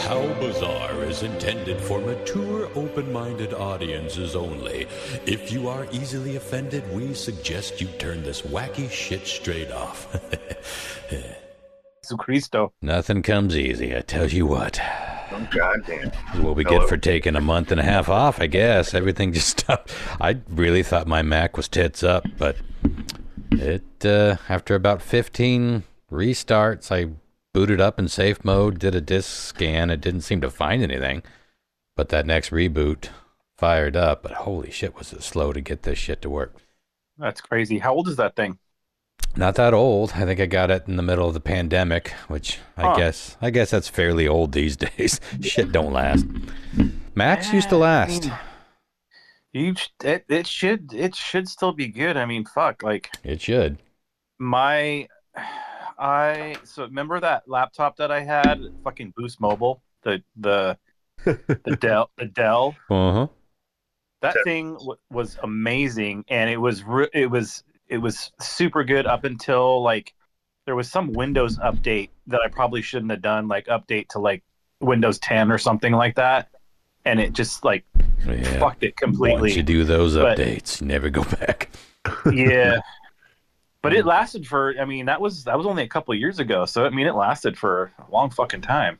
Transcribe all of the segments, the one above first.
How Bizarre is intended for mature, open-minded audiences only. If you are easily offended, we suggest you turn this wacky shit straight off. Cristo. Nothing comes easy, I tell you what. Oh, goddamn. This is what we get for taking a month and a half off, I guess. Everything just stopped. I really thought my Mac was tits up, but after about 15 restarts, I booted up in safe mode, did a disk scan. It didn't seem to find anything, but that next reboot fired up. But holy shit, was it slow to get this shit to work. That's crazy. How old is that thing? Not that old. I think I got it in the middle of the pandemic, which I guess that's fairly old these days. Shit don't last. Macs used to last. It should still be good. I mean, fuck, like It should. So remember that laptop that I had, fucking Boost Mobile, the Dell. Uh-huh. That thing was amazing, and it was super good up until like there was some Windows update that I probably shouldn't have done, like update to like Windows 10 or something like that, and it just like fucked it completely. Once you do those updates, you never go back. Yeah. But it lasted for, I mean, that was only a couple of years ago. So, I mean, it lasted for a long fucking time.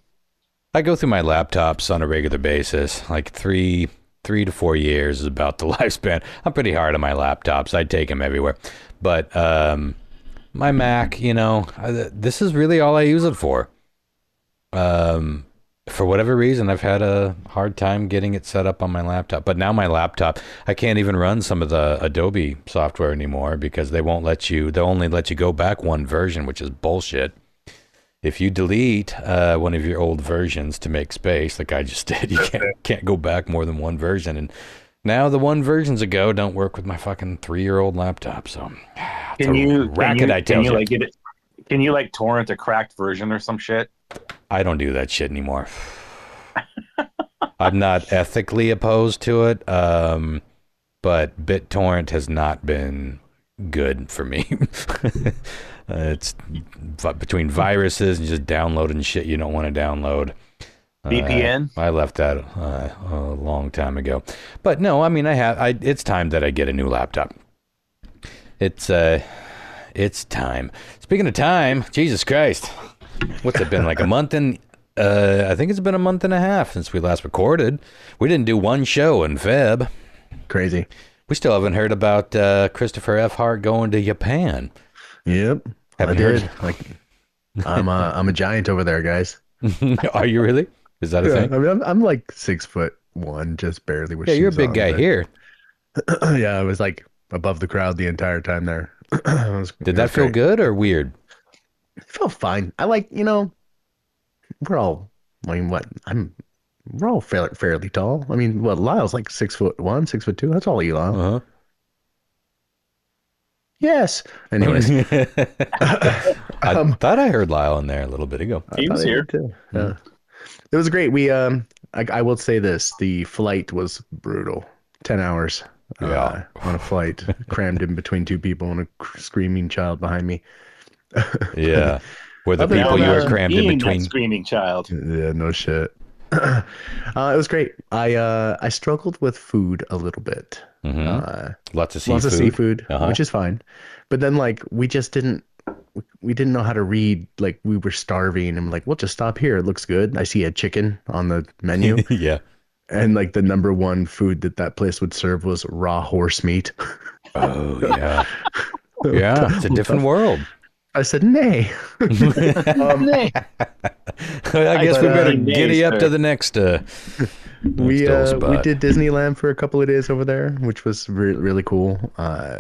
I go through my laptops on a regular basis. Like three to 4 years is about the lifespan. I'm pretty hard on my laptops. I take them everywhere. But my Mac, this is really all I use it for. For whatever reason, I've had a hard time getting it set up on my laptop. But now my laptop, I can't even run some of the Adobe software anymore because they'll only let you go back one version, which is bullshit. If you delete one of your old versions to make space, like I just did, you can't go back more than one version. And now the one versions ago don't work with my fucking 3-year-old laptop. So can you torrent a cracked version or some shit? I don't do that shit anymore. I'm not ethically opposed to it, but BitTorrent has not been good for me. It's between viruses and just downloading shit you don't want to download. VPN? I left that a long time ago. But no, I mean, it's time that I get a new laptop. It's time. Speaking of time, Jesus Christ. What's it been, like a month and I think it's been a month and a half since we last recorded. We didn't do one show in Feb. Crazy. We still haven't heard about Christopher F. Hart going to Japan. Yep. Haven't I did. heard. Like, I'm a giant over there, guys. Are you really? Is that a thing? I mean, I'm like 6'1", just barely. With You're a shoes big on, guy but here. Yeah, I was like above the crowd the entire time there. Did that feel good or weird? It felt fine. I like, we're all, I mean, we're all fairly tall. I mean, Lyle's like 6'1", 6'2". That's all you, Lyle. Uh-huh. Yes. Anyways, I thought I heard Lyle in there a little bit ago. He was here too. Yeah. It was great. We, I will say this: the flight was brutal. 10 hours. Yeah. On a flight, crammed in between two people and a screaming child behind me. Yeah. Were the people you were crammed in between? Screaming child. Yeah, no shit. It was great. I struggled with food a little bit. Mm-hmm. Lots of seafood, which is fine. But then like we didn't know how to read. Like we were starving and like, we'll just stop here. It looks good. I see a chicken on the menu. Yeah. And like the number one food that place would serve was raw horse meat. Oh yeah. Yeah, it's a different world. I said, nay. Nay. I guess we better giddy up to the next we did Disneyland for a couple of days over there, which was really cool.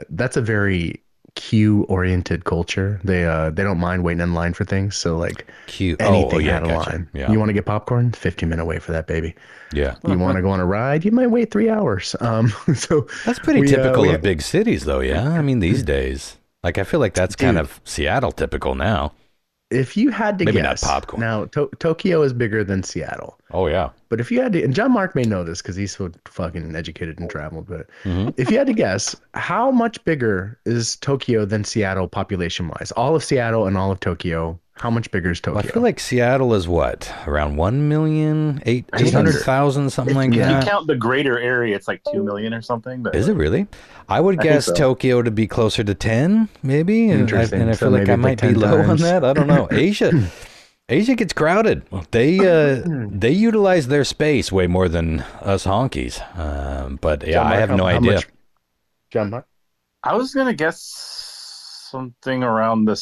That's a very queue-oriented culture. They don't mind waiting in line for things. So like anything had a line. Yeah. You want to get popcorn? 15-minute wait for that baby. Yeah. You want to go on a ride? You might wait 3 hours. So that's pretty typical of big cities, though. Yeah, I mean these days. Like, I feel like that's kind of Seattle typical now. If you had to Maybe guess, not popcorn. Now Tokyo is bigger than Seattle. Oh yeah. But if you had to, and John Mark may know this because he's so fucking educated and traveled, but Hmm. if you had to guess, how much bigger is Tokyo than Seattle population wise? All of Seattle and all of Tokyo, how much bigger is Well, I feel Tokyo? like Seattle is what, around 1,000,000, I eight Just think hundred under. thousand, something like if you Yeah. that. count the greater area, it's like 2 million or something. But Is it really? I would I think guess so. Tokyo to be closer to 10, maybe. And Interesting. I So feel like maybe I it's like might be 10 low on times. that. I don't know. Asia gets crowded. They utilize their space way more than us honkies. But yeah, John I Mark, have no how idea. much? John Mark? I was gonna guess something About around the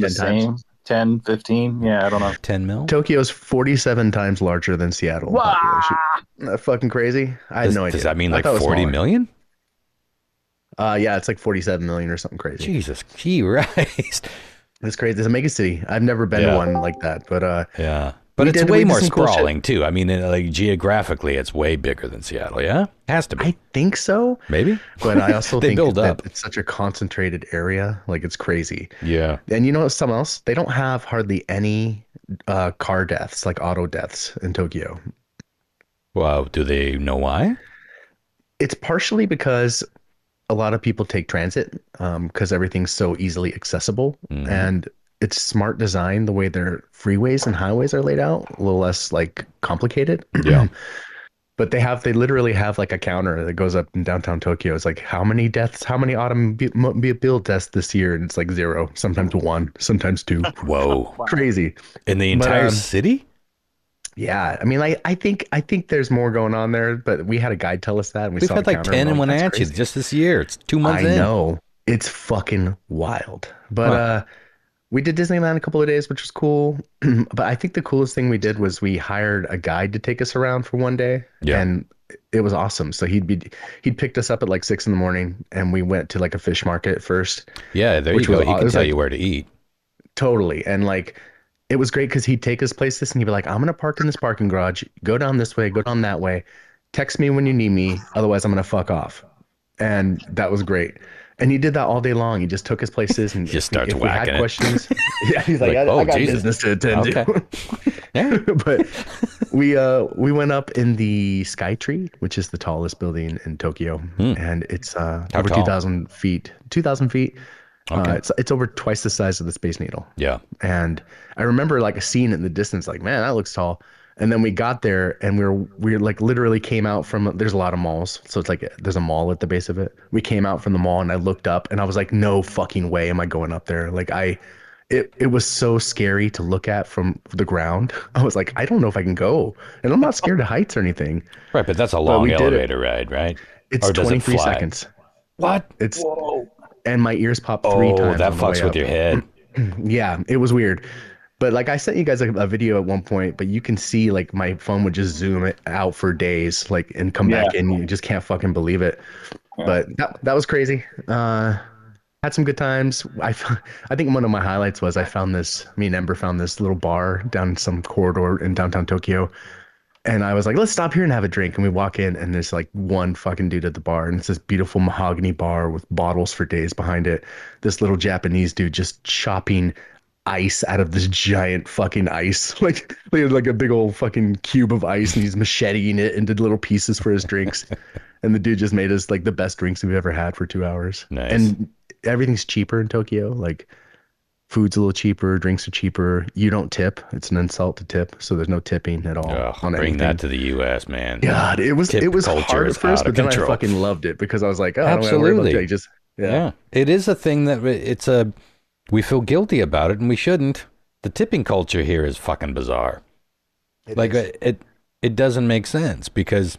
10 times. same 10, 15. Yeah, I don't know. 10 mil? Tokyo's 47 times larger than Seattle in Wow. population. Isn't that fucking crazy? I had no Does idea. that mean I like thought it was 40 smaller. million? Yeah, it's like 47 million or something crazy. Jesus Christ. It's crazy. It's a mega city. I've never been to Yeah. one like that, but Yeah. But it's way we did more some cool shit. sprawling too. I mean, like geographically, it's way bigger than Seattle. Yeah, has to be. I think so, Maybe. but I also They think build that up. it's such a concentrated area. Like it's crazy. Yeah. And you know something else? They don't have hardly any car deaths, like auto deaths in Tokyo. Well, do they know why? It's partially because a lot of people take transit because everything's so easily accessible, Hmm. and it's smart design the way their freeways and highways are laid out, a little less like complicated. Yeah. But they literally have like a counter that goes up in downtown Tokyo. It's like how many deaths, how many automobile deaths this year, and it's like zero, sometimes one, sometimes two. Whoa. Wow. Crazy. In the But entire city? yeah, I mean, I think there's more going on there, but we had a guide tell us that, and we We've saw the had like counter, and 10 we're in like, that's Wenatchee crazy. just this year. It's 2 months I in. know it's fucking wild, but Huh. we did Disneyland a couple of days, which was cool. But I think the coolest thing we did was we hired a guide to take us around for one day, Yeah. and it was awesome. So he'd picked us up at like 6 in the morning, and we went to like a fish market first, Yeah, there you which was go. He it can was tell like you where to eat. totally, and like it was great because he'd take us places and he'd be like, I'm gonna park in this parking garage, go down this way, go down that way, text me when you need me, otherwise I'm gonna fuck off. And that was great. And he did that all day long. He just took his places, He and just starts if we had whacking it. questions, yeah, he's like, Like, I oh, got Jesus. business to attend Okay. to. Yeah. But we went up in the Sky Tree, which is the tallest building in Tokyo, Hmm. and it's How over tall? 2,000 feet. 2,000 feet. Okay. It's over twice the size of the Space Needle. Yeah. And I remember like seeing it in the distance, like, man, that looks tall. And then we got there and we were like literally came out from there's a lot of malls. So it's like there's a mall at the base of it. We came out from the mall and I looked up and I was like, no fucking way am I going up there. Like it was so scary to look at from the ground. I was like, I don't know if I can go. And I'm not scared of heights or anything, Right, but that's a but long we did it. elevator ride, right? It's Or does it 23 fly? seconds. What? It's Whoa. and my ears popped three Oh, times that on the fucks way with up. your head. Yeah, it was weird. But like I sent you guys a video at one point, but you can see like my phone would just zoom it out for days, like and come Yeah. back in. You just can't fucking believe it. Yeah. But that was crazy. Had some good times. I think one of my highlights was I found this. Me and Ember found this little bar down some corridor in downtown Tokyo, and I was like, let's stop here and have a drink. And we walk in, and there's like one fucking dude at the bar, and it's this beautiful mahogany bar with bottles for days behind it. This little Japanese dude just chopping ice out of this giant fucking ice, like a big old fucking cube of ice, and he's macheting it into little pieces for his drinks. And the dude just made us like the best drinks we've ever had for 2 hours. Nice. And everything's cheaper in Tokyo. Like food's a little cheaper, drinks are cheaper. You don't tip. It's an insult to tip, so there's no tipping at all Ugh, on bring anything. that to the U.S., man. God, it was Tip culture hard is at first, out of but then I control. fucking loved it because I was like, oh, I don't gotta worry about Absolutely. that. Just Yeah. It is a thing that we feel guilty about it and we shouldn't. The tipping culture here is fucking bizarre. Like it doesn't make sense because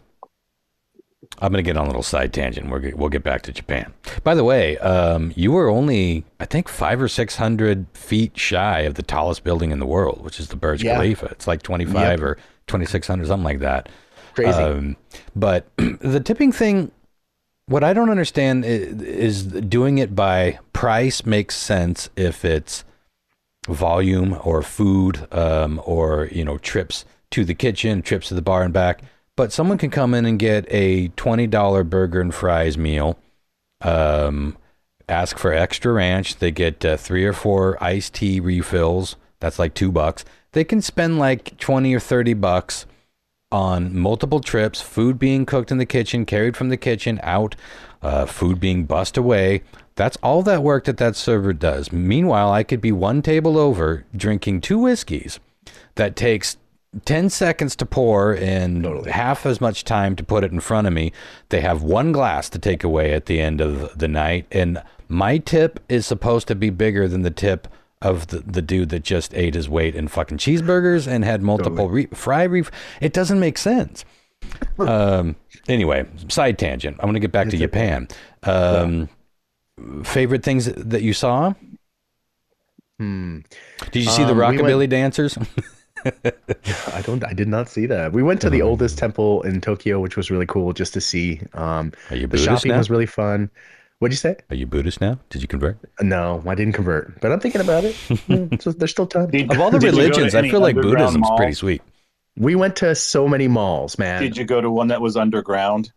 I'm going to get on a little side tangent. We'll get back to Japan. By the way, you were only, I think, 500 or 600 feet shy of the tallest building in the world, which is the Burj Yeah. Khalifa. It's like 25 or 2,600, something like that. crazy. But the tipping thing, what I don't understand is doing it by price makes sense if it's volume or food, or trips to the kitchen, trips to the bar and back. But someone can come in and get a $20 burger and fries meal, ask for extra ranch. They get 3 or 4 iced tea refills. That's like $2. they can spend like 20 or 30 bucks on multiple trips, food being cooked in the kitchen, carried from the kitchen out, food being bussed away. That's all that work that server does. Meanwhile, I could be one table over drinking 2 whiskeys that takes 10 seconds to pour and half as much time to put it in front of me. They have 1 glass to take away at the end of the night. And my tip is supposed to be bigger than the tip of the dude that just ate his weight in fucking cheeseburgers and had multiple it doesn't make sense. Anyway, side tangent. I'm going to get back to Japan. Favorite things that you saw? Did you see the rockabilly dancers? I did not see that. We went to the oldest temple in Tokyo, which was really cool just to see. Are you the Buddhist shopping now? was really fun. What'd you say? Are you Buddhist now? Did you convert? No, I didn't convert, but I'm thinking about it. So there's still time. Of all the religions, I feel like Buddhism's pretty sweet. We went to so many malls, man. Did you go to one that was underground?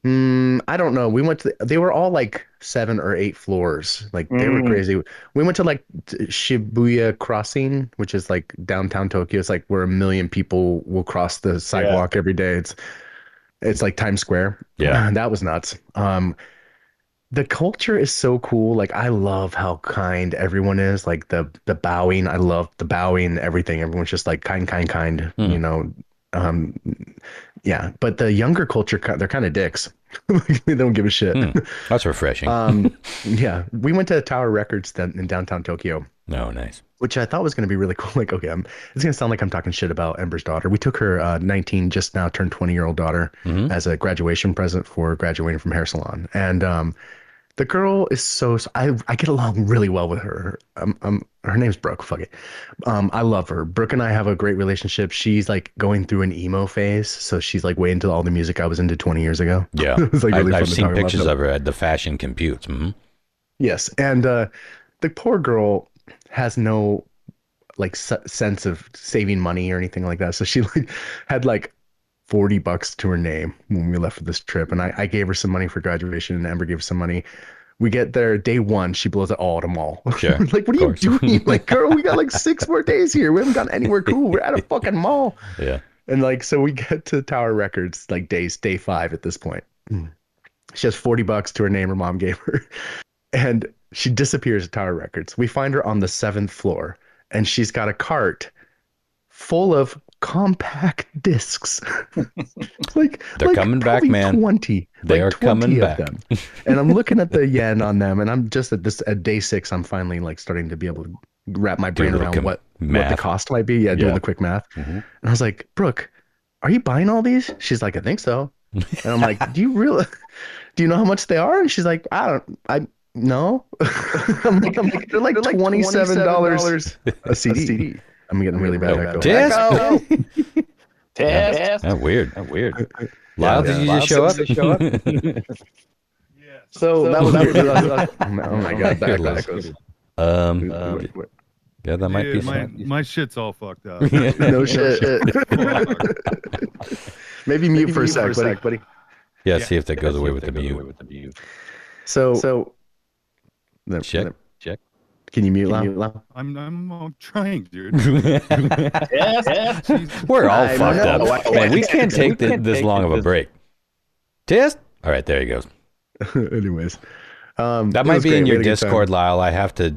I don't know. We went to, they were all like 7 or 8 floors. Like they were crazy. We went to like Shibuya Crossing, which is like downtown Tokyo. It's like where 1 million people will cross the sidewalk every day. It's like Times Square. Yeah. That was nuts. The culture is so cool. Like I love how kind everyone is. Like the bowing. I love the bowing, everything. Everyone's just like kind, you know. Yeah, but the younger culture, they're kind of dicks. They don't give a shit. That's refreshing. Yeah, we went to Tower Records then in downtown Tokyo. Oh, nice. Which I thought was going to be really cool. Like, okay, it's going to sound like I'm talking shit about Ember's daughter. We took her 19, just now turned 20-year-old daughter as a graduation present for graduating from hair salon. And the girl is so I get along really well with her. Her name's Brooke. Fuck it. I love her. Brooke and I have a great relationship. She's like going through an emo phase, so she's like way into all the music I was into 20 years ago. Yeah, it was like really I've seen pictures of her at the fashion computes. Yes, and the poor girl has no like sense of saving money or anything like that. So she like had like $40 to her name when we left for this trip, and I gave her some money for graduation, and Amber gave her some money. We get there day 1, she blows it all at a mall. Sure, like, what are you doing? Like, girl, we got like 6 more days here. We haven't gone anywhere cool. We're at a fucking mall. Yeah. And like, so we get to Tower Records like day 5 at this point. She has $40 to her name her mom gave her, and she disappears at Tower Records. We find her on the 7th floor, and she's got a cart full of compact discs. They're coming back, man. 20. They are 20 coming back. Them. And I'm looking at the yen on them, and I'm just at day 6. I'm finally like starting to be able to wrap my brain around what the cost might be. Yeah, doing the quick math. And I was like, Brooke, are you buying all these? She's like, I think so. And I'm like, do you know how much they are? And she's like, no. I'm like, they're like $27 a CD. I'm getting really bad at echo. Test. That's weird. Lyle, did you just show up? So that was oh my god, that echoes. Yeah, that might be my shit's all fucked up. No shit. Maybe mute for a sec, buddy. Yeah, see if that goes away with the mute. So check. Can you mute Lyle? I'm trying, dude. Yes. We're all fucked up. Man, we can't take this long of a break. Test? All right, there he goes. Anyways. That might be in your Discord, Lyle. I have to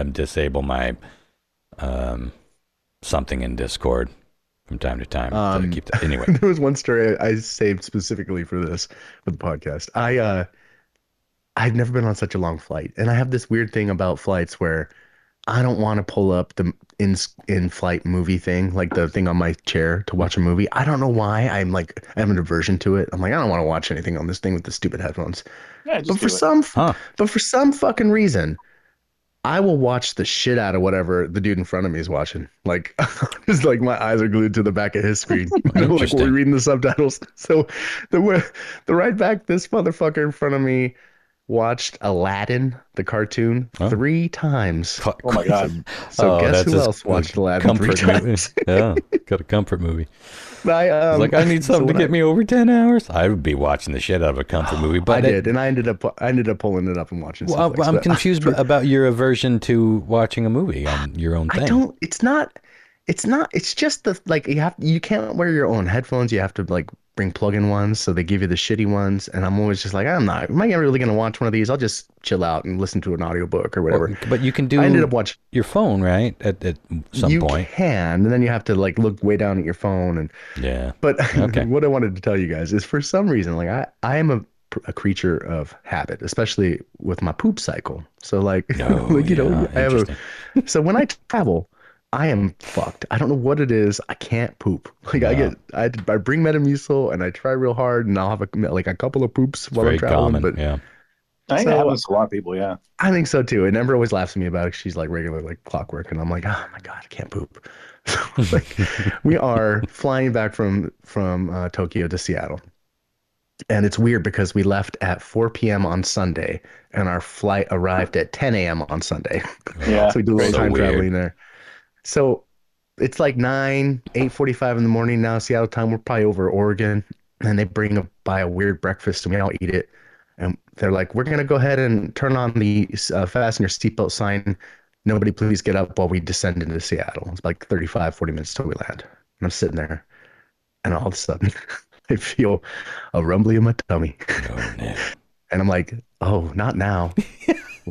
disable my something in Discord from time to time to keep that. Anyway. There was one story I saved specifically for the podcast. I've never been on such a long flight, and I have this weird thing about flights where I don't want to pull up the in-flight movie thing, like the thing on my chair to watch a movie. I don't know why. I have an aversion to it. I'm like, I don't want to watch anything on this thing with the stupid headphones. Yeah, but for some fucking reason, I will watch the shit out of whatever the dude in front of me is watching. Like, just like my eyes are glued to the back of his screen. Like we're reading the subtitles. So the right back, this motherfucker in front of me watched Aladdin, the cartoon, 3 times. Oh my god! So guess who else watched Aladdin 3 times? Yeah, got a comfort movie. I need something to get me over 10 hours. I would be watching the shit out of a comfort movie, but I did, and I ended up pulling it up and watching. Well, I'm confused about your aversion to watching a movie on your own thing. It's not. It's just the like you can't wear your own headphones. You have to like bring plug-in ones, so they give you the shitty ones. And I'm always just like, I'm not. Am I really gonna watch one of these? I'll just chill out and listen to an audiobook or whatever. Well, but you can I ended do up watching. your phone, right? At some You point. can, and then you have to like look way down at your phone. And Yeah. but Okay. what I wanted to tell you guys is for some reason, like I am a creature of habit, especially with my poop cycle. So like, No, like yeah, I have a. interesting. So when I travel, I am fucked. I don't know what it is. I can't poop. Like No, I bring Metamucil and I try real hard and I'll have like a couple of poops it's while I'm very traveling. common. But Yeah. I think that so happens to a lot of people. Yeah. I think so too. And Ember always laughs at me about it. She's like regular like clockwork, and I'm like, oh my god, I can't poop. Like we are flying back from Tokyo to Seattle. And it's weird because we left at 4 p.m. on Sunday and our flight arrived at 10 a.m. on Sunday. Yeah. So we do a little So time weird. traveling there. So it's like 8:45 in the morning now, Seattle time. We're probably over Oregon. And they bring by a weird breakfast and we all eat it. And they're like, we're going to go ahead and turn on the fasten your seatbelt sign. Nobody please get up while we descend into Seattle. It's like 40 minutes till we land. And I'm sitting there. And all of a sudden, I feel a rumbling in my tummy. Oh no. And I'm like, oh, not now.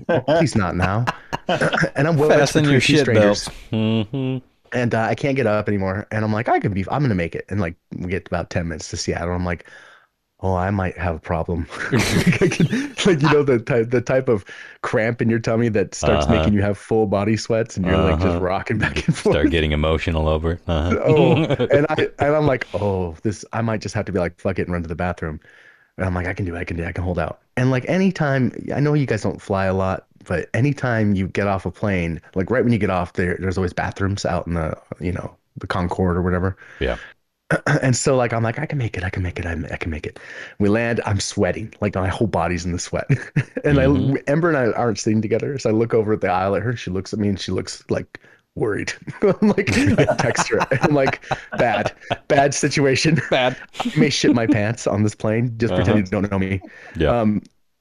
Oh, please not now. And I'm wedged Fasten between your two shit strangers. belt. Mm-hmm. And I can't get up anymore. And I'm like, I'm going to make it. And like, we get about 10 minutes to Seattle. I'm like, oh, I might have a problem. Like, the type of cramp in your tummy that starts making you have full body sweats and you're like just rocking back and forth. Start getting emotional over it. Oh, and I'm like, oh, I might just have to be like, fuck it and run to the bathroom. And I'm like, I can do it, I can hold out. And like anytime, I know you guys don't fly a lot, but anytime you get off a plane, like right when you get off there's always bathrooms out in the Concorde or whatever. Yeah. And so like I'm like I can make it, I can make it, I can make it. We land, I'm sweating, like my whole body's in the sweat. And Ember and I aren't sitting together, so I look over at the aisle at her. She looks at me and she looks like worried. I'm like, I text her. I'm like, bad situation. Bad. I may shit my pants on this plane. Just pretend you don't know me. Yeah.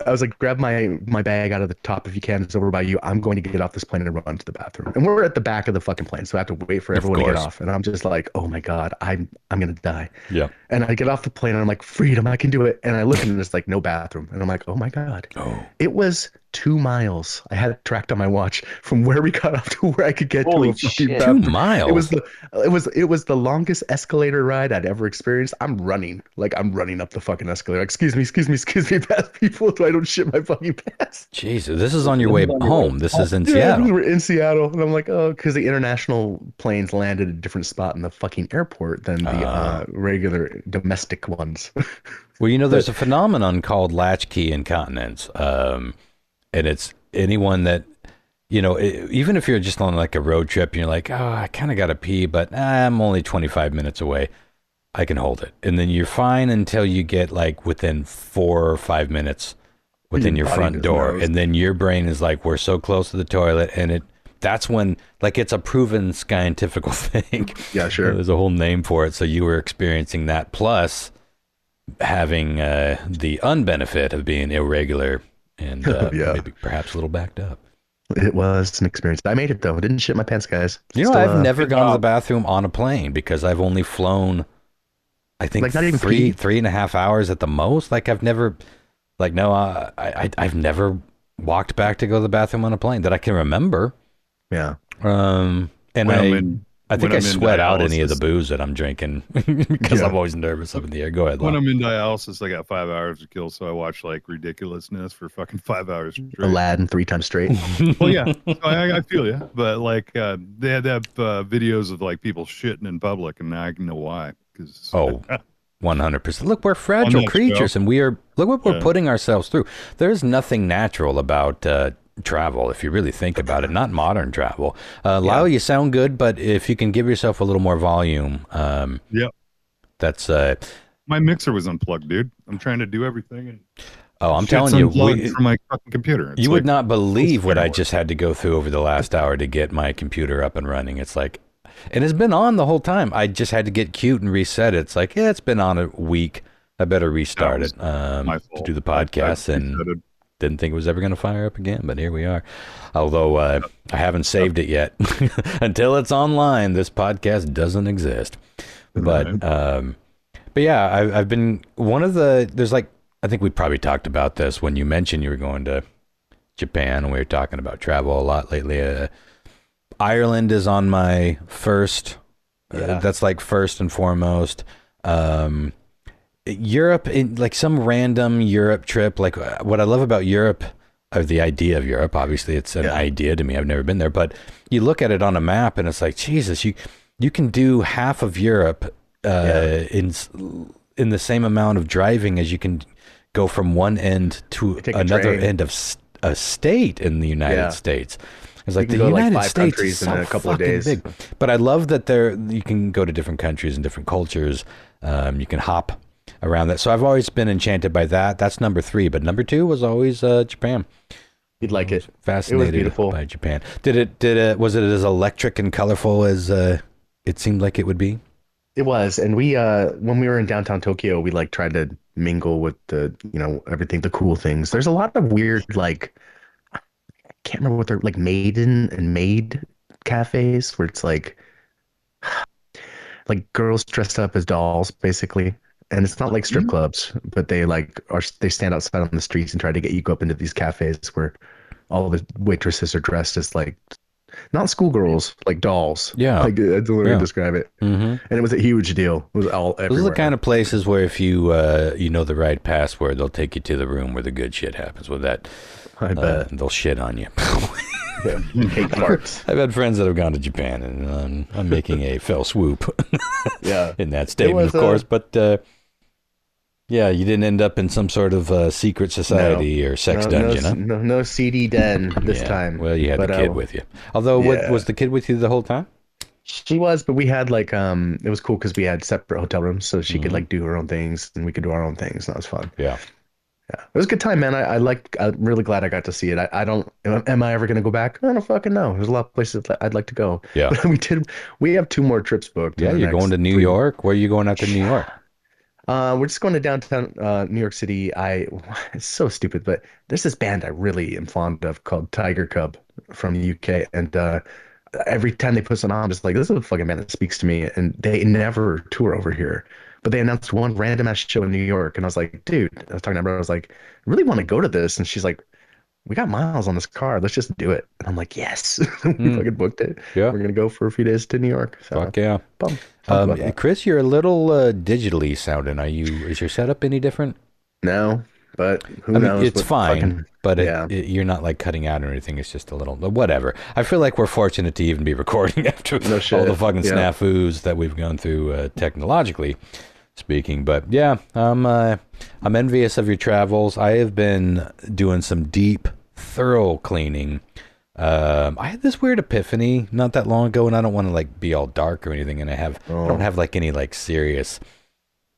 I was like, grab my bag out of the top if you can. It's over by you. I'm going to get off this plane and run to the bathroom. And we're at the back of the fucking plane, so I have to wait for everyone to get off. And I'm just like, oh my god, I'm gonna die. Yeah. And I get off the plane and I'm like, freedom, I can do it. And I look and there's like no bathroom. And I'm like, oh my god. Oh. It was 2 miles. I had it tracked on my watch from where we got off to where I could get Holy to a fucking shit. bathroom. 2 miles. It was the longest escalator ride I'd ever experienced. I'm running up the fucking escalator. Excuse me, past people so I don't shit my fucking pants. Jesus, this is on your way home. This is in Seattle. We're in Seattle, and I'm like, oh, because the international planes land at a different spot in the fucking airport than the regular domestic ones. Well, there's a phenomenon called latchkey incontinence, and it's anyone that, even if you're just on like a road trip and you're like, oh, I kind of got to pee, but I'm only 25 minutes away. I can hold it. And then you're fine until you get like within 4 or 5 minutes within your front door. And then your brain is like, we're so close to the toilet. And that's when, like, it's a proven scientific thing. Yeah, sure. There's a whole name for it. So you were experiencing that, plus having the unbenefit of being irregular and maybe perhaps a little backed up. It was an experience. I made it though. I didn't shit my pants, guys. I've never gone to the bathroom on a plane because I've only flown, I think, like not even 3.5 hours at the most. Like I've never, like, no, I've never walked back to go to the bathroom on a plane that I can remember. Yeah. And I think I sweat out any of the booze that I'm drinking because I'm always nervous up in the air. Go ahead, Lyle. When I'm in dialysis, I got 5 hours to kill, so I watch like ridiculousness for fucking 5 hours straight. Aladdin 3 times straight. Well, yeah, I feel you, but like they had to have videos of like people shitting in public, and now I know why. 100%. Look, we're fragile creatures, and look what we're putting ourselves through. There's nothing natural about travel, if you really think about it. Not modern travel. Lyle, you sound good, but if you can give yourself a little more volume, that's my mixer was unplugged, dude. I'm trying to do everything, and I'm telling you, from my fucking computer. You would not believe what I just had to go through over the last hour to get my computer up and running. It's like, and it's been on the whole time. I just had to get cute and reset it. It's like, it's been on a week. I better restart it to do the podcast, and didn't think it was ever going to fire up again, but here we are. Although I haven't saved it yet. Until it's online, this podcast doesn't exist. But yeah, I've been there's like, I think we probably talked about this when you mentioned you were going to Japan, and we were talking about travel a lot lately. Ireland is on my first. That's like first and foremost. Europe, in like some random Europe trip. Like what I love about Europe, or the idea of Europe. Obviously, it's an idea to me. I've never been there, but you look at it on a map, and it's like, Jesus, you can do half of Europe in the same amount of driving as you can go from one end to another end of a state in the United States. It's like the United States is so in a couple of days. Big. But I love that you can go to different countries and different cultures. You can hop around that. So I've always been enchanted by that. That's number 3. But number 2 was always Japan. You'd like it. Fascinated it was beautiful. by Japan. Was it as electric and colorful as it seemed like it would be? It was. And we when we were in downtown Tokyo, we like tried to mingle with the, everything, the cool things. There's a lot of weird, like, I can't remember what they're like, maiden and maid cafes where it's like girls dressed up as dolls, basically. And it's not like strip clubs, but they they stand outside on the streets and try to get you go up into these cafes where all the waitresses are dressed as like, not schoolgirls, like dolls. Yeah. Like, that's the way to describe it. And it was a huge deal. It was all everywhere. Those are the kind of places where if you know the right password, they'll take you to the room where the good shit happens. With that, I bet. They'll shit on you. Hate farts. I've had friends that have gone to Japan, and I'm making a fell swoop in that statement, of course. But yeah, you didn't end up in some sort of secret society or sex dungeon, huh? No seedy den this time. Well, you had the kid with you. Although, was the kid with you the whole time? She was, but we had like it was cool because we had separate hotel rooms, so she could like do her own things, and we could do our own things. That was fun. Yeah. Yeah, it was a good time, man. I'm really glad I got to see it. I don't. Am I ever gonna go back? I don't fucking know. There's a lot of places that I'd like to go. Yeah. But we have 2 more trips booked. Yeah, you're going to New York. Where are you going after New York? We're just going to downtown New York City. It's so stupid, but there's this band I really am fond of called Tiger Cub from the UK, and every time they put something on, I'm just like, this is a fucking band that speaks to me, and they never tour over here. But they announced one random ass show in New York, and I was like, dude, I was talking to her, I was like, I really want to go to this. And she's like, we got miles on this car. Let's just do it. And I'm like, yes. We fucking booked it. Yeah. We're going to go for a few days to New York. So, fuck yeah. Chris, you're a little digitally sounding. Is your setup any different? No, but who knows? It's fine, but you're not like cutting out or anything. It's just a little, whatever. I feel like we're fortunate to even be recording after all the fucking snafus that we've gone through technologically speaking. But yeah, I'm envious of your travels. I have been doing some deep, thorough cleaning. I had this weird epiphany not that long ago, and I don't want to like be all dark or anything, and I don't have like any like serious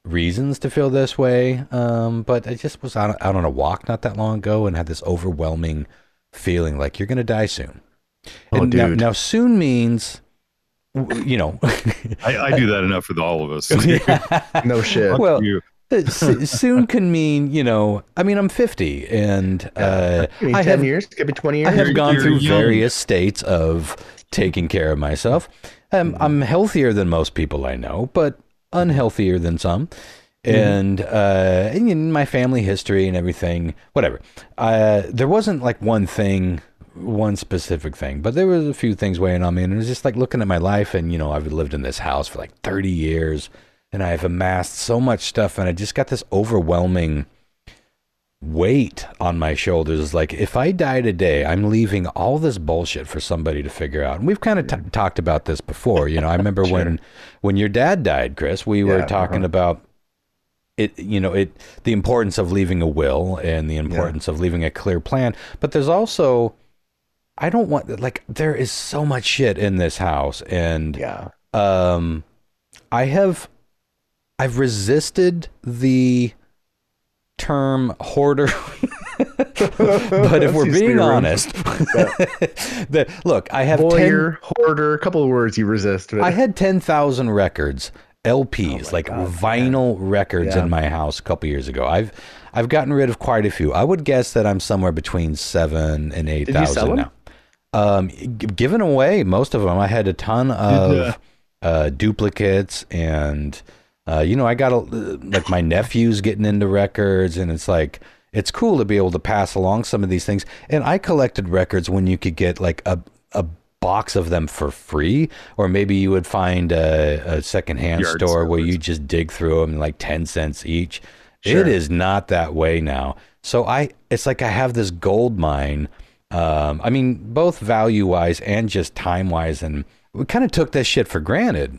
reasons to feel this way. But I just was out on a walk not that long ago and had this overwhelming feeling like you're gonna die soon. And dude. Now soon means, I do that enough with all of us. No shit. Well, soon can mean, I'm 50 and I 10 have years, could be 20 years. I have gone through various states of taking care of myself. I'm healthier than most people I know, but unhealthier than some. And in my family history and everything, whatever. There wasn't like one specific thing, but there was a few things weighing on me, and it was just like looking at my life, and I've lived in this house for like 30 years, and I've amassed so much stuff, and I just got this overwhelming weight on my shoulders. Like, if I die today, I'm leaving all this bullshit for somebody to figure out. And we've kind of talked about this before. I remember when your dad died, Chris, we were talking about it, the importance of leaving a will and the importance of leaving a clear plan. But there's also, I don't want, like, there is so much shit in this house, and I've resisted the term hoarder. But if we're being honest, look, I have hoarder, a couple of words you resist. I had 10,000 records, LPs, like vinyl records in my house a couple years ago. I've gotten rid of quite a few. I would guess that I'm somewhere between 7,000 and 8,000 now. Given away most of them. I had a ton of duplicates, and I got like my nephew's getting into records, and it's like it's cool to be able to pass along some of these things. And I collected records when you could get like a box of them for free, or maybe you would find a secondhand store where you just dig through them like 10 cents each. Sure. It is not that way now. So it's like I have this gold mine. I mean, both value wise and just time wise. And we kind of took this shit for granted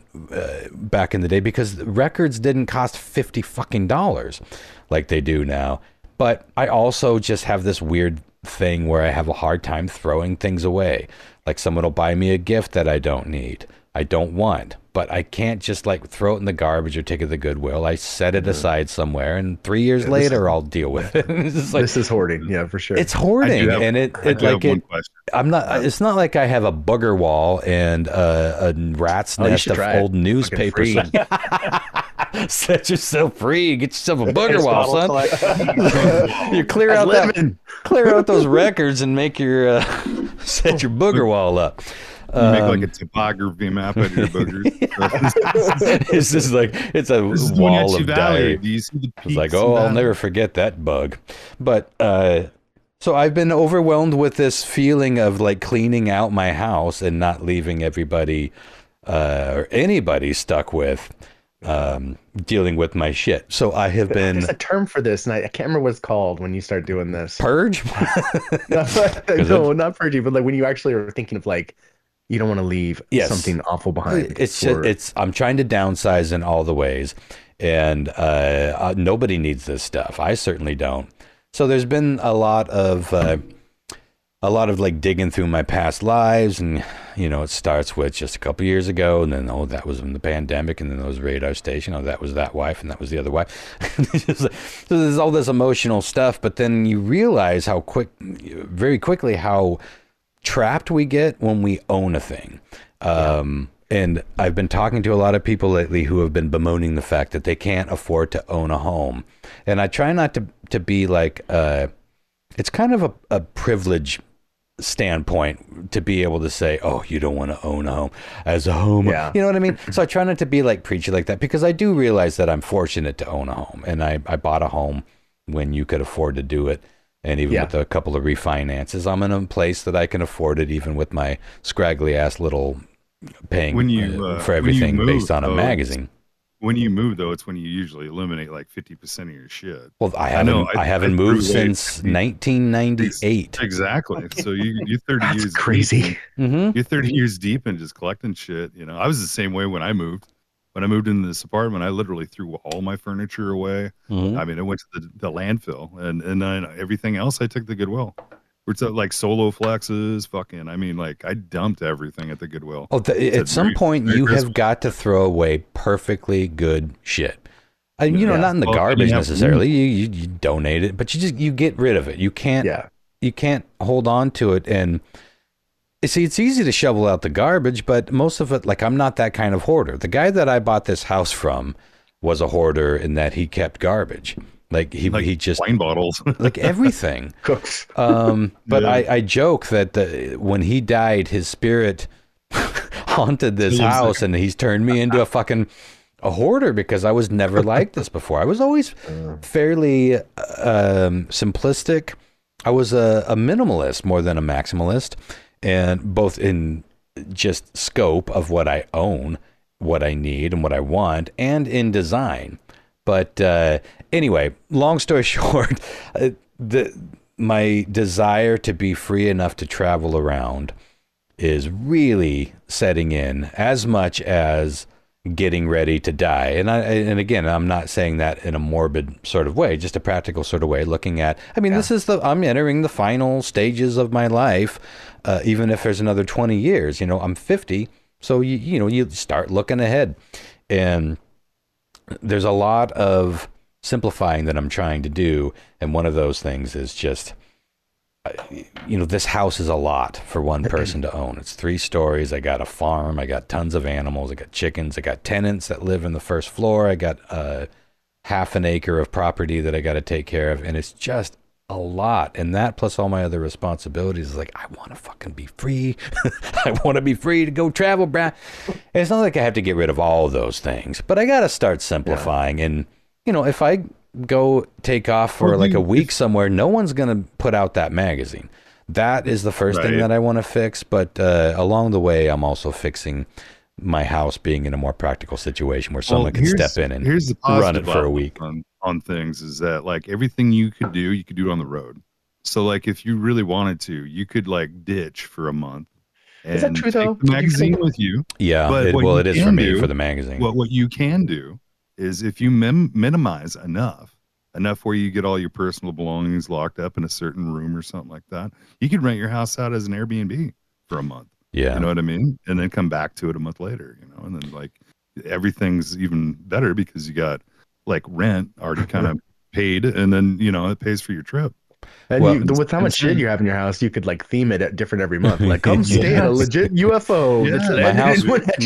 back in the day because records didn't cost $50 fucking like they do now. But I also just have this weird thing where I have a hard time throwing things away. Like someone will buy me a gift that I don't need, I don't want, but I can't just like throw it in the garbage or take it to the Goodwill. I set it aside somewhere, and 3 years later I'll deal with it. This is hoarding, yeah, for sure. It's hoarding, and I'm not. It's not like I have a booger wall and a rat's nest of old newspapers. Set yourself free. Get yourself a booger wall, son. You clear out those records and make your set your booger wall up. You make like a topography map out of your boogers. It's just like it's a wall of dirt. Do you see the peaks? It's like, I'll never forget that bug. But so I've been overwhelmed with this feeling of like cleaning out my house and not leaving everybody or anybody stuck with dealing with my shit. So I have been. There's a term for this, and I can't remember what it's called when you start doing this. Purge? No, not purging, but like when you actually are thinking of like you don't want to leave something awful behind. I'm trying to downsize in all the ways, and nobody needs this stuff. I certainly don't. So there's been a lot of like digging through my past lives, and it starts with just a couple years ago, and then that was in the pandemic, and then there was radar station. That was that wife, and that was the other wife. So there's all this emotional stuff, but then you realize very quickly how trapped we get when we own a thing. And I've been talking to a lot of people lately who have been bemoaning the fact that they can't afford to own a home, and I try not to be like it's kind of a privilege standpoint to be able to say, oh, you don't want to own a home as a home. You know what I mean? So I try not to be like preachy like that, because I do realize that I'm fortunate to own a home, and I bought a home when you could afford to do it. And even with a couple of refinances, I'm in a place that I can afford it, even with my scraggly ass little paying for everything based on a magazine. When you move, though, it's when you usually eliminate like 50% of your shit. Well, I haven't moved since 1998. Exactly. So you're 30 That's years crazy. Deep. You're 30 years deep and just collecting shit. I was the same way when I moved. When I moved into this apartment, I literally threw all my furniture away. I mean, it went to the landfill, and then everything else I took to Goodwill. It's like solo flexes, fucking. I mean, like I dumped everything at the Goodwill. At some point, you have got to throw away perfectly good shit. Not in the garbage necessarily. You donate it, but you get rid of it. You can't hold on to it. And see, it's easy to shovel out the garbage, but most of it, like, I'm not that kind of hoarder. The guy that I bought this house from was a hoarder in that he kept garbage. Like he just wine bottles, like everything. But I joke that when he died, his spirit haunted this house, and he's turned me into a hoarder, because I was never like this before. I was always fairly simplistic. I was a minimalist more than a maximalist, and both in just scope of what I own, what I need, and what I want, and in design. But anyway, long story short, my desire to be free enough to travel around is really setting in, as much as getting ready to die. And again, I'm not saying that in a morbid sort of way, just a practical sort of way, looking at, I'm entering the final stages of my life, even if there's another 20 years. I'm 50, so you start looking ahead. And there's a lot of simplifying that I'm trying to do, and one of those things is just this house is a lot for one person to own. It's 3 stories. I got a farm. I got tons of animals. I got chickens. I got tenants that live in the first floor. I got half an acre of property that I got to take care of. And it's just a lot. And that plus all my other responsibilities is like, I want to fucking be free. I want to be free to go travel, bruh. And it's not like I have to get rid of all of those things, but I got to start simplifying. And, if I go take off for like a week somewhere, no one's going to put out that magazine. That is the first thing that I want to fix. But along the way, I'm also fixing my house being in a more practical situation where someone can step in and run it for a week. On things is that like everything you could do on the road. So like if you really wanted to, you could like ditch for a month. And is that true though? Take the magazine with you. Yeah, but it is for me for the magazine. What you can do is if you minimize enough where you get all your personal belongings locked up in a certain room or something like that, you could rent your house out as an Airbnb for a month. Yeah. You know what I mean? And then come back to it a month later, and then like everything's even better because you got like rent already kind of paid, and then, it pays for your trip. And with how much shit you have in your house, you could like theme it different every month. Like, come stay at a legit UFO.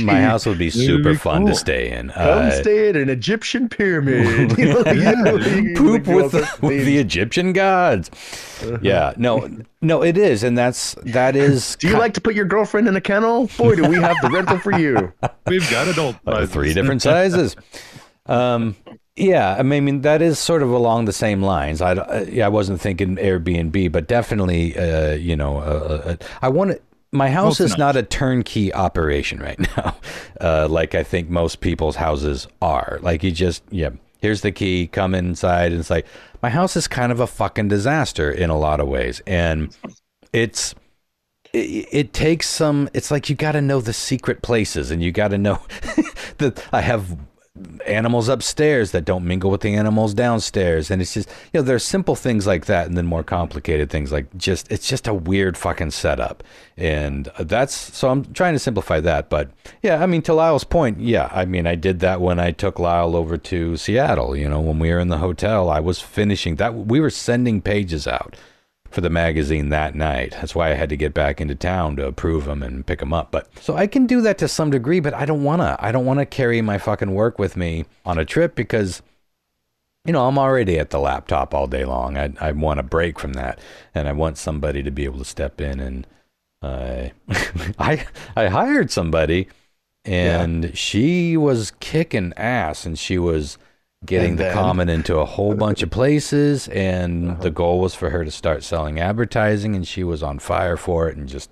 My house would be super fun to stay in. Come stay at an Egyptian pyramid. Poop with the Egyptian gods. Yeah, no, it is, and that is. Do you like to put your girlfriend in a kennel? Boy, do we have the rental for you. We've got adult sizes. 3 different sizes. Yeah, I mean that is sort of along the same lines. I wasn't thinking Airbnb, but definitely, I want to. My house is not a turnkey operation right now, like I think most people's houses are. Like you just, here's the key, come inside, and it's like my house is kind of a fucking disaster in a lot of ways, and it takes some. It's like you got to know the secret places, and you got to know that I have animals upstairs that don't mingle with the animals downstairs, and it's just there's simple things like that, and then more complicated things like it's just a weird fucking setup, and so I'm trying to simplify that. But yeah, I mean, to Lyle's point, I mean, I did that when I took Lyle over to Seattle. When we were in the hotel, I was finishing that. We were sending pages out for the magazine that night. That's why I had to get back into town to approve them and pick them up. But so I can do that to some degree, but I don't want to carry my fucking work with me on a trip because, I'm already at the laptop all day long. I want a break from that, and I want somebody to be able to step in. And I hired somebody, and she was kicking ass, and she was getting the common into a whole bunch of places, and the goal was for her to start selling advertising, and she was on fire for it, and just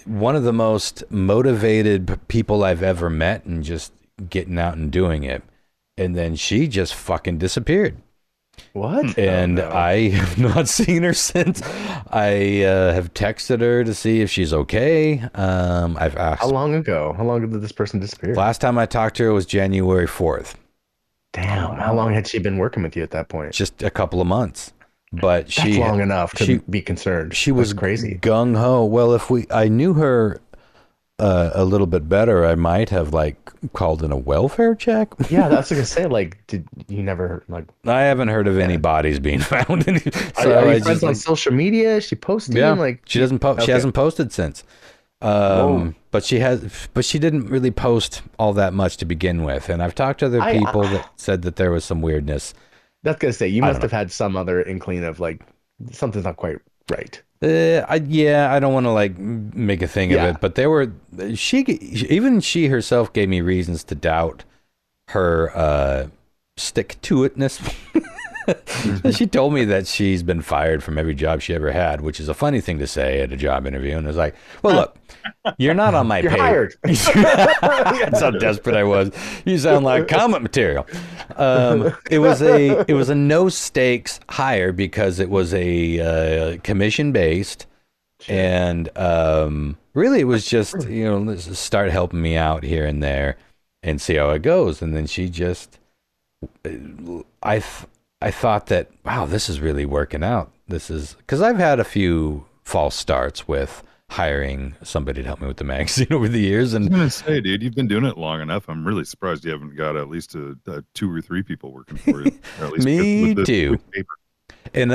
one of the most motivated people I've ever met, and just getting out and doing it. And then she just fucking disappeared. What? And I have not seen her since. I have texted her to see if she's okay. I've asked. How long ago? How long did this person disappear? Last time I talked to her was January 4th. Damn. How long had she been working with you at that point? Just a couple of months. But that's long enough to be concerned. She was crazy. Gung ho. Well, I knew her a little bit better, I might have called in a welfare check. Yeah, that's what I was gonna say. Did you never I haven't heard of any bodies being found. So are you friends on social media? Is she posting? She doesn't post. Okay. She hasn't posted since. But she didn't really post all that much to begin with. And I've talked to other people that said that there was some weirdness. That's gonna say you must have had some other inkling of something's not quite right. I don't want to make a thing of it, but she herself gave me reasons to doubt her stick to itness. She told me that she's been fired from every job she ever had, which is a funny thing to say at a job interview. And it was like, well, look, you're not on my pay. Hired. That's how desperate I was. You sound like comic material. It was a no stakes hire because it was a commission based, and really it was just let's start helping me out here and there and see how it goes. And then she just I thought that, wow, this is really working out. This is because I've had a few false starts with hiring somebody to help me with the magazine over the years. And I was gonna say, dude, you've been doing it long enough. I'm really surprised you haven't got at least 2 or 3 people working for you. Or at least me too. And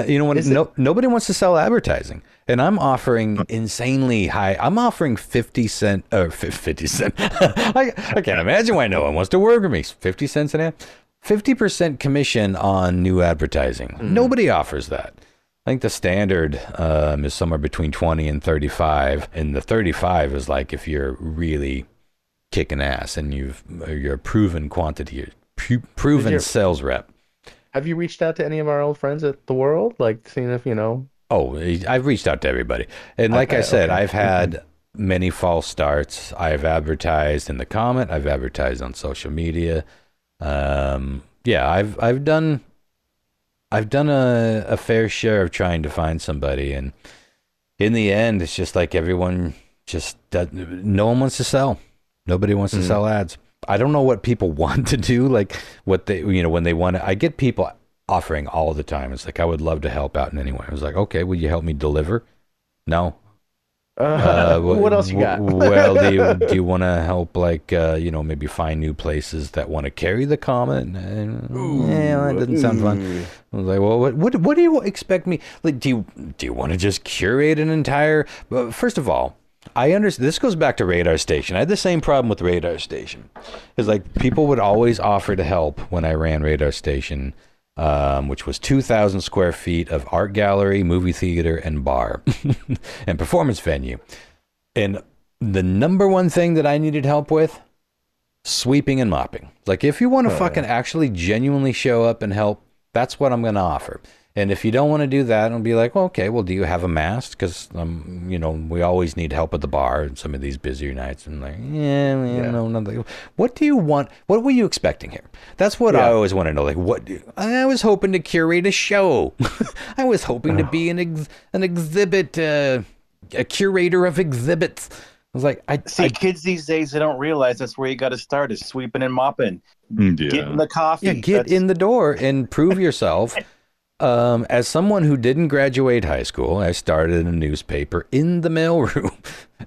nobody wants to sell advertising, and I'm offering insanely high. I'm offering 50 cent or 50 cent. I can't imagine why no one wants to work with me. 50 cents an ad, 50% commission on new advertising. Nobody offers that. I think the standard is somewhere between 20 and 35, and the 35 is like if you're really kicking ass and you're a proven quantity, proven sales rep. Have you reached out to any of our old friends at The World? Like, seeing if, Oh, I've reached out to everybody. And like I said, I've had many false starts. I've advertised in the comment. I've advertised on social media. I've done a fair share of trying to find somebody. And in the end, it's just like everyone no one wants to sell. Nobody wants to sell ads. I don't know what people want to do, like what they, when they want to. I get people offering all the time. It's like, I would love to help out in any way. I was like, okay, will you help me deliver? No. What else you got? Well, do you want to help, like, maybe find new places that want to carry the comment? That doesn't sound fun. I was like, well, what do you expect me? Like, do you want to just curate an entire? First of all, I understand. This goes back to Radar Station. I had the same problem with Radar Station. It's like people would always offer to help when I ran Radar Station, which was 2,000 square feet of art gallery, movie theater, and bar, and performance venue. And the number one thing that I needed help with, sweeping and mopping. Like, if you want to actually genuinely show up and help, that's what I'm going to offer. And if you don't want to do that, I'll be like, well, okay, well, do you have a mast? Because, we always need help at the bar in some of these busier nights. And like, no, nothing. What do you want? What were you expecting here? That's what I always want to know. Like, I was hoping to curate a show. I was hoping to be an exhibit, a curator of exhibits. I was like, kids these days, they don't realize that's where you got to start, is sweeping and mopping. Get in the coffee. Yeah, get in the door and prove yourself. As someone who didn't graduate high school, I started a newspaper in the mailroom.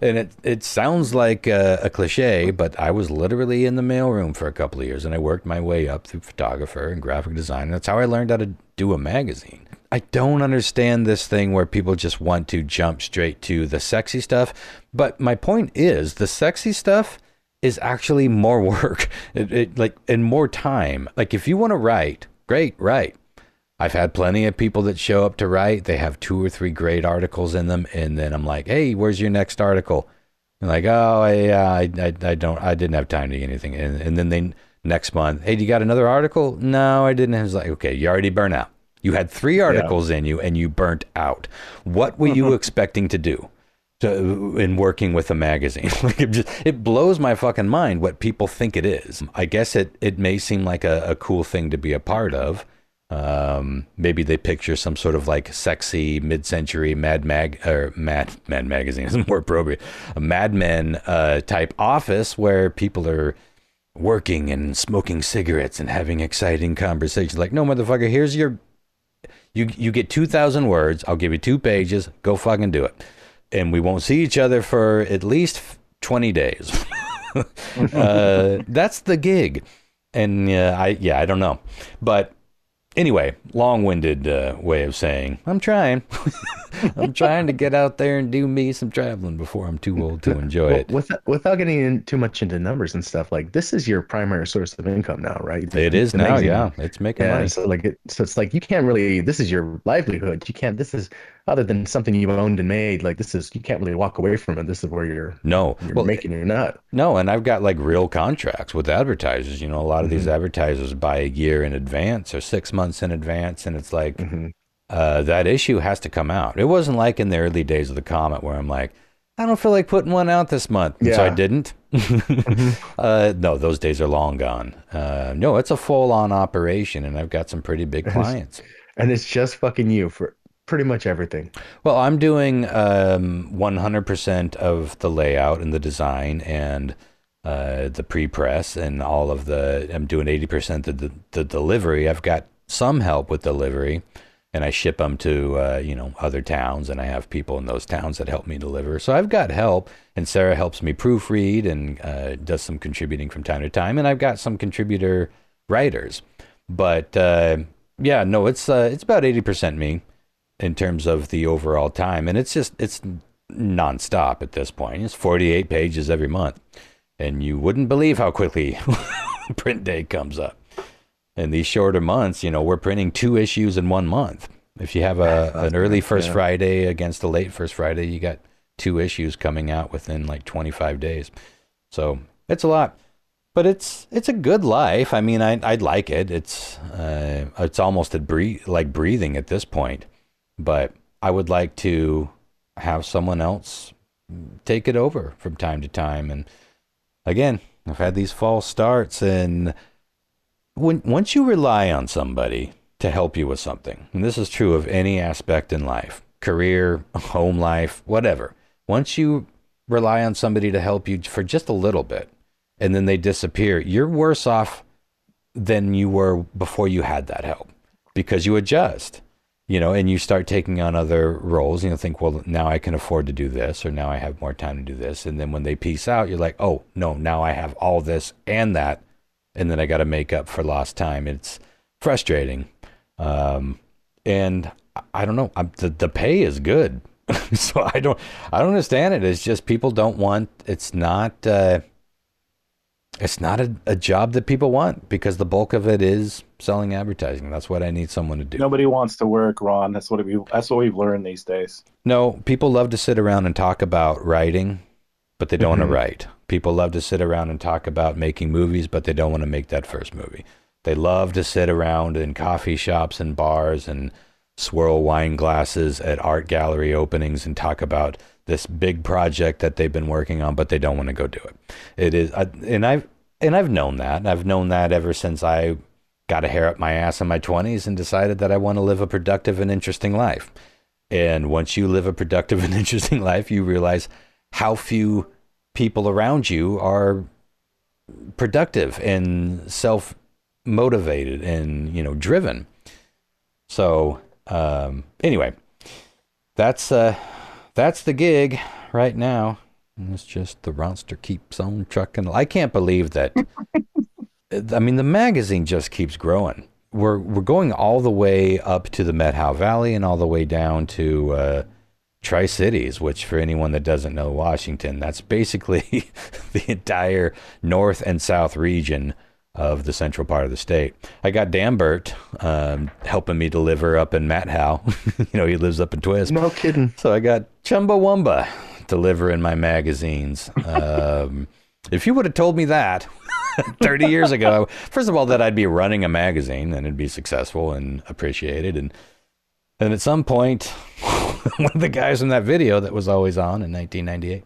And it sounds like a cliche, but I was literally in the mailroom for a couple of years, and I worked my way up through photographer and graphic design. That's how I learned how to do a magazine. I don't understand this thing where people just want to jump straight to the sexy stuff. But my point is, the sexy stuff is actually more work, and more time. Like, if you want to write, great, write. I've had plenty of people that show up to write. They have 2 or 3 great articles in them, and then I'm like, "Hey, where's your next article?" And like, "Oh, I didn't have time to get anything." And then next month, "Hey, do you got another article?" "No, I didn't." I was like, "Okay, you already burnt out. You had 3 articles in you, and you burnt out. What were you expecting to do in working with a magazine?" Like, it blows my fucking mind what people think it is. I guess it may seem like a cool thing to be a part of. Maybe they picture some sort of like sexy mid-century Mad Magazine is more appropriate, a Mad Men type office where people are working and smoking cigarettes and having exciting conversations. Like, no, motherfucker, here's you get 2,000 words. I'll give you 2 pages. Go fucking do it. And we won't see each other for at least 20 days. That's the gig. And I don't know. But anyway, long-winded way of saying, I'm trying. I'm trying to get out there and do me some traveling before I'm too old to enjoy it. Without getting too much into numbers and stuff, like, this is your primary source of income now, right? It is now, yeah. It's making money. So it's like you can't really. This is your livelihood. You can't. This is, other than something you've owned and made. Like, this is, you can't really walk away from it. This is where you're making your nut. No, and I've got like real contracts with advertisers. A lot of these advertisers buy a year in advance or 6 months in advance, and it's like. That issue has to come out. It wasn't like in the early days of the Comet where I'm like, I don't feel like putting one out this month. Yeah. So I didn't. No, those days are long gone. No, it's a full-on operation, and I've got some pretty big clients. And it's just fucking you for pretty much everything. Well, I'm doing 100% of the layout and the design and the pre-press and all of I'm doing 80% of the delivery. I've got some help with delivery. And I ship them to, other towns, and I have people in those towns that help me deliver. So I've got help, and Sarah helps me proofread and does some contributing from time to time. And I've got some contributor writers. But Yeah, no, it's about 80% me in terms of the overall time, and it's nonstop at this point. It's 48 pages every month, and you wouldn't believe how quickly print day comes up. In these shorter months, we're printing 2 issues in 1 month. If you have an early first Friday against a late first Friday, you got 2 issues coming out within like 25 days. So it's a lot, but it's a good life. I mean, I'd like it. It's almost like breathing at this point, but I would like to have someone else take it over from time to time. And again, I've had these false starts, and once you rely on somebody to help you with something, and this is true of any aspect in life, career, home life, whatever, once you rely on somebody to help you for just a little bit and then they disappear, you're worse off than you were before you had that help, because you adjust, and you start taking on other roles, think, well, now I can afford to do this, or now I have more time to do this. And then when they peace out, you're like, oh no, now I have all this and that, and then I got to make up for lost time. It's frustrating. And I don't know, the pay is good. So I don't understand it. It's just people don't want, it's not a job that people want, because the bulk of it is selling advertising. That's what I need someone to do. Nobody wants to work, Ron. That's what we've learned these days. No, people love to sit around and talk about writing, but they don't want to write. People love to sit around and talk about making movies, but they don't want to make that first movie. They love to sit around in coffee shops and bars and swirl wine glasses at art gallery openings and talk about this big project that they've been working on, but they don't want to go do it. It is, and I've known that. I've known that ever since I got a hair up my ass in my 20s and decided that I want to live a productive and interesting life. And once you live a productive and interesting life, you realize how few people around you are productive and self-motivated and, driven. So, anyway, that's the gig right now. And it's just the roster keeps on trucking. I can't believe that. I mean, the magazine just keeps growing. We're going all the way up to the Methow Valley and all the way down to Tri-Cities, which, for anyone that doesn't know Washington, that's basically the entire north and south region of the central part of the state. I got Dambert helping me deliver up in Methow. He lives up in Twist. No kidding. So I got Chumbawamba delivering my magazines. If you would have told me that 30 years ago, first of all, that I'd be running a magazine and it'd be successful and appreciated. And at some point, one of the guys in that video that was always on in 1998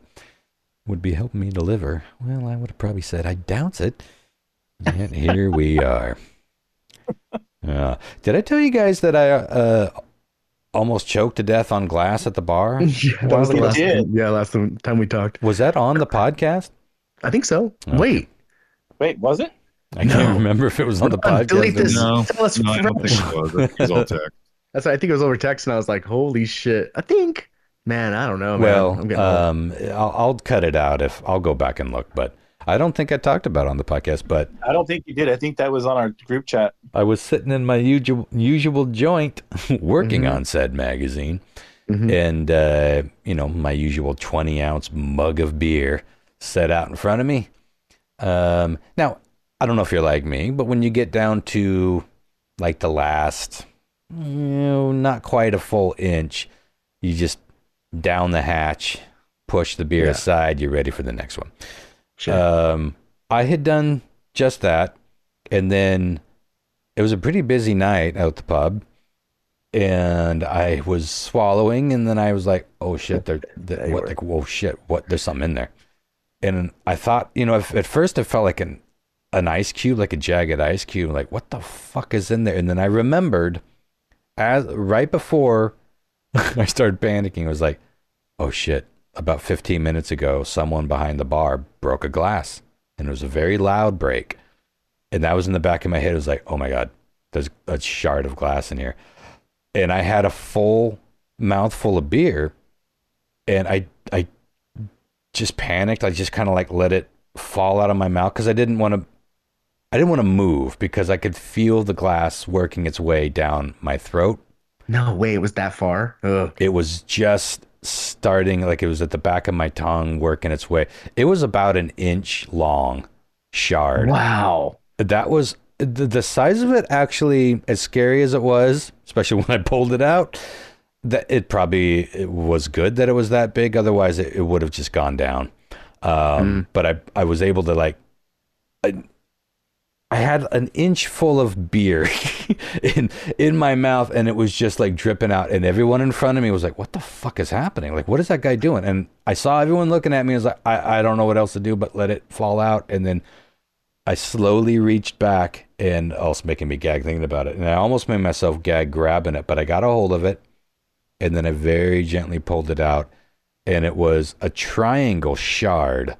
would be helping me deliver. Well, I would have probably said, I doubt it. And here we are. Did I tell you guys that I almost choked to death on glass at the bar? Yeah, that was the last time we talked. Was that on the podcast? I think so. Okay. Wait, was it? I can't remember if it was on the podcast. Delete this. No, I don't think it was. It was all text. I think it was over text, and I was like, "Holy shit!" I think, man, I don't know. Well, man. I'll cut it out if I'll go back and look, but I don't think I talked about it on the podcast. But I don't think you did. I think that was on our group chat. I was sitting in my usual joint, working on said magazine, and my usual 20-ounce mug of beer set out in front of me. Now, I don't know if you're like me, but when you get down to like the last, not quite a full inch, you just down the hatch, push the beer aside, you're ready for the next one. Sure. I had done just that, and then it was a pretty busy night out the pub, and I was swallowing, and then I was like, oh shit, there's something in there. And I thought, at first it felt like an ice cube, like a jagged ice cube. Like, what the fuck is in there? And then I remembered, right before I started panicking, I was like, oh shit, about 15 minutes ago, someone behind the bar broke a glass. And it was a very loud break. And that was in the back of my head. It was like, oh my God, there's a shard of glass in here. And I had a full mouthful of beer. And I just panicked. I just kind of like let it fall out of my mouth because I didn't want to I didn't want to move because I could feel the glass working its way down my throat. No way, it was that far. Ugh. It was just starting, like it was at the back of my tongue working its way. It was about an inch long shard. Wow. That was the size of it, actually, as scary as it was, especially when I pulled it out, that it was good that it was that big. Otherwise it would have just gone down. But I was able to like, I had an inch full of beer in my mouth, and it was just like dripping out, and everyone in front of me was like, what the fuck is happening? Like, what is that guy doing? And I saw everyone looking at me. I was like, I don't know what else to do but let it fall out. And then I slowly reached back, and also making me gag thinking about it, and I almost made myself gag grabbing it, but I got a hold of it, and then I very gently pulled it out, and it was a triangle shard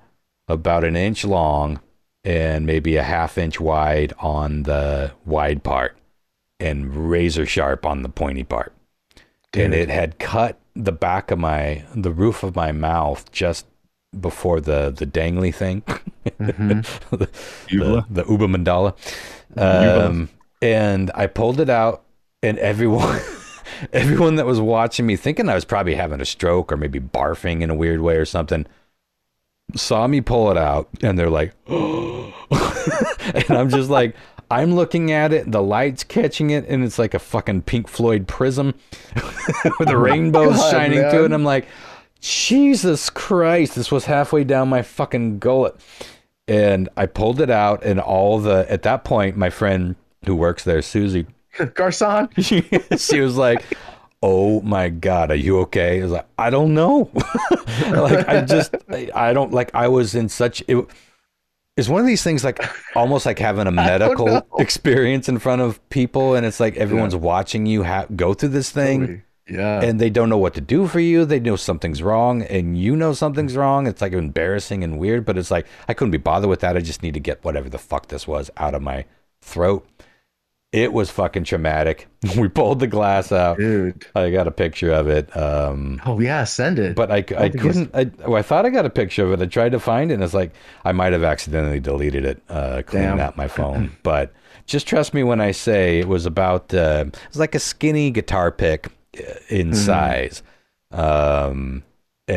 about an inch long and maybe a half-inch wide on the wide part and razor sharp on the pointy part. Dude. And it had cut the back of the roof of my mouth just before the dangly thing, the Uba Mandala. And I pulled it out, and everyone that was watching me, thinking I was probably having a stroke or maybe barfing in a weird way or something, saw me pull it out, and they're like, oh. And I'm just like, I'm looking at it, the light's catching it, and it's like a fucking Pink Floyd prism with the rainbows shining through it. And I'm like, Jesus Christ, this was halfway down my fucking gullet. And I pulled it out, and at that point, my friend who works there, Susie, Garcon, she was like, oh my God, are you okay? I was like, I don't know. Like, I don't, like, I was in such, it's one of these things, like almost like having a medical experience in front of people. And it's like, everyone's watching you go through this thing. Totally. Yeah. And they don't know what to do for you. They know something's wrong, and you know something's wrong. It's like embarrassing and weird, but it's like, I couldn't be bothered with that. I just need to get whatever the fuck this was out of my throat. It was fucking traumatic. We pulled the glass out. Dude. I got a picture of it. Oh yeah, send it. But I couldn't. I thought I got a picture of it. I tried to find it, and it's like I might have accidentally deleted it, cleaning out my phone. But just trust me when I say it was about. It was like a skinny guitar pick in size. And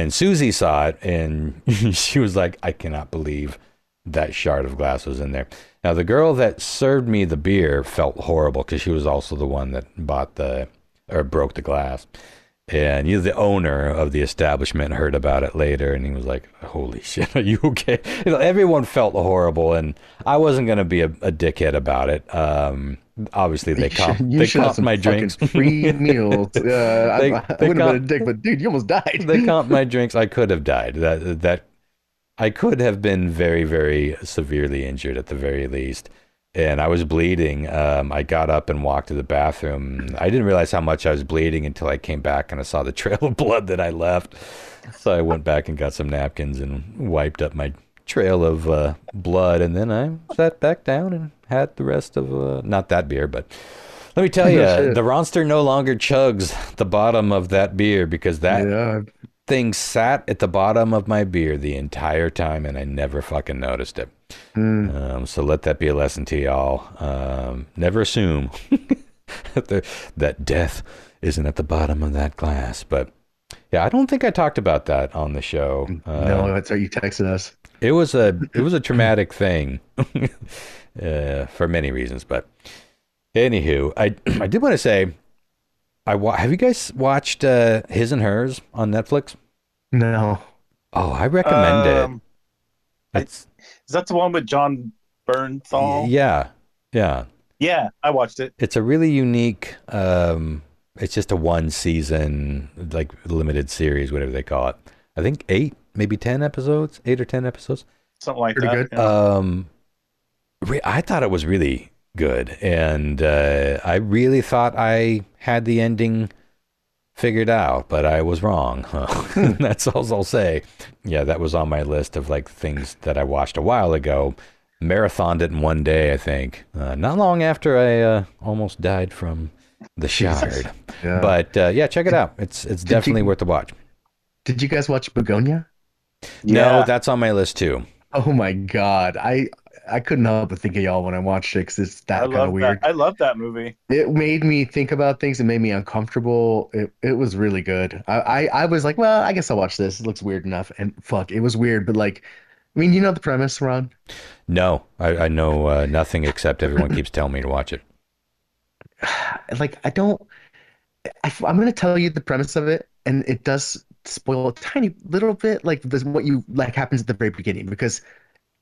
Susie saw it, and she was like, "I cannot believe that shard of glass was in there." Now, the girl that served me the beer felt horrible because she was also the one that broke the glass. And the owner of the establishment heard about it later, and he was like, holy shit, are you okay? Everyone felt horrible, and I wasn't going to be a dickhead about it. Obviously, they comped my drinks. Free meals. I wouldn't have been a dick, but dude, you almost died. They comped my drinks. I could have died. That I could have been very, very severely injured at the very least. And I was bleeding. I got up and walked to the bathroom. I didn't realize how much I was bleeding until I came back and I saw the trail of blood that I left. So I went back and got some napkins and wiped up my trail of blood. And then I sat back down and had the rest of, not that beer, but let me tell you, the Ronster no longer chugs the bottom of that beer because that thing sat at the bottom of my beer the entire time, and I never fucking noticed it. So let that be a lesson to y'all. Never assume that death isn't at the bottom of that glass. But yeah, I don't think I talked about that on the show. No, that's what you texted us. It was a traumatic thing for many reasons. But anywho, I did want to say, have you guys watched His and Hers on Netflix? No. Oh, I recommend it. Is that the one with John Bernthal? Yeah. Yeah, I watched it. It's a really unique, it's just a one season, like limited series, whatever they call it. I think 8 or 10 episodes. Something like Pretty that. good. Yeah. I thought it was really good. And I really thought I had the ending figured out, but I was wrong. That's all I'll say. Yeah, that was on my list of like things that I watched a while ago. Marathoned it in one day, I think. Not long after I almost died from the shard. Yeah. But yeah, check it out. It's definitely worth the watch. Did you guys watch Begonia? No, that's on my list too. Oh my God. I couldn't help but think of y'all when I watched it because it's I that kind of love that. weird. I love that movie. It made me think about things and made me uncomfortable. It was really good. I was like, well, I guess I'll watch this. It looks weird enough. And fuck, it was weird, but like, I mean, you know the premise, Ron? No, I know nothing except everyone keeps telling me to watch it. Like, I don't. I'm going to tell you the premise of it, and it does spoil a tiny little bit, like this, what you like happens at the very beginning. Because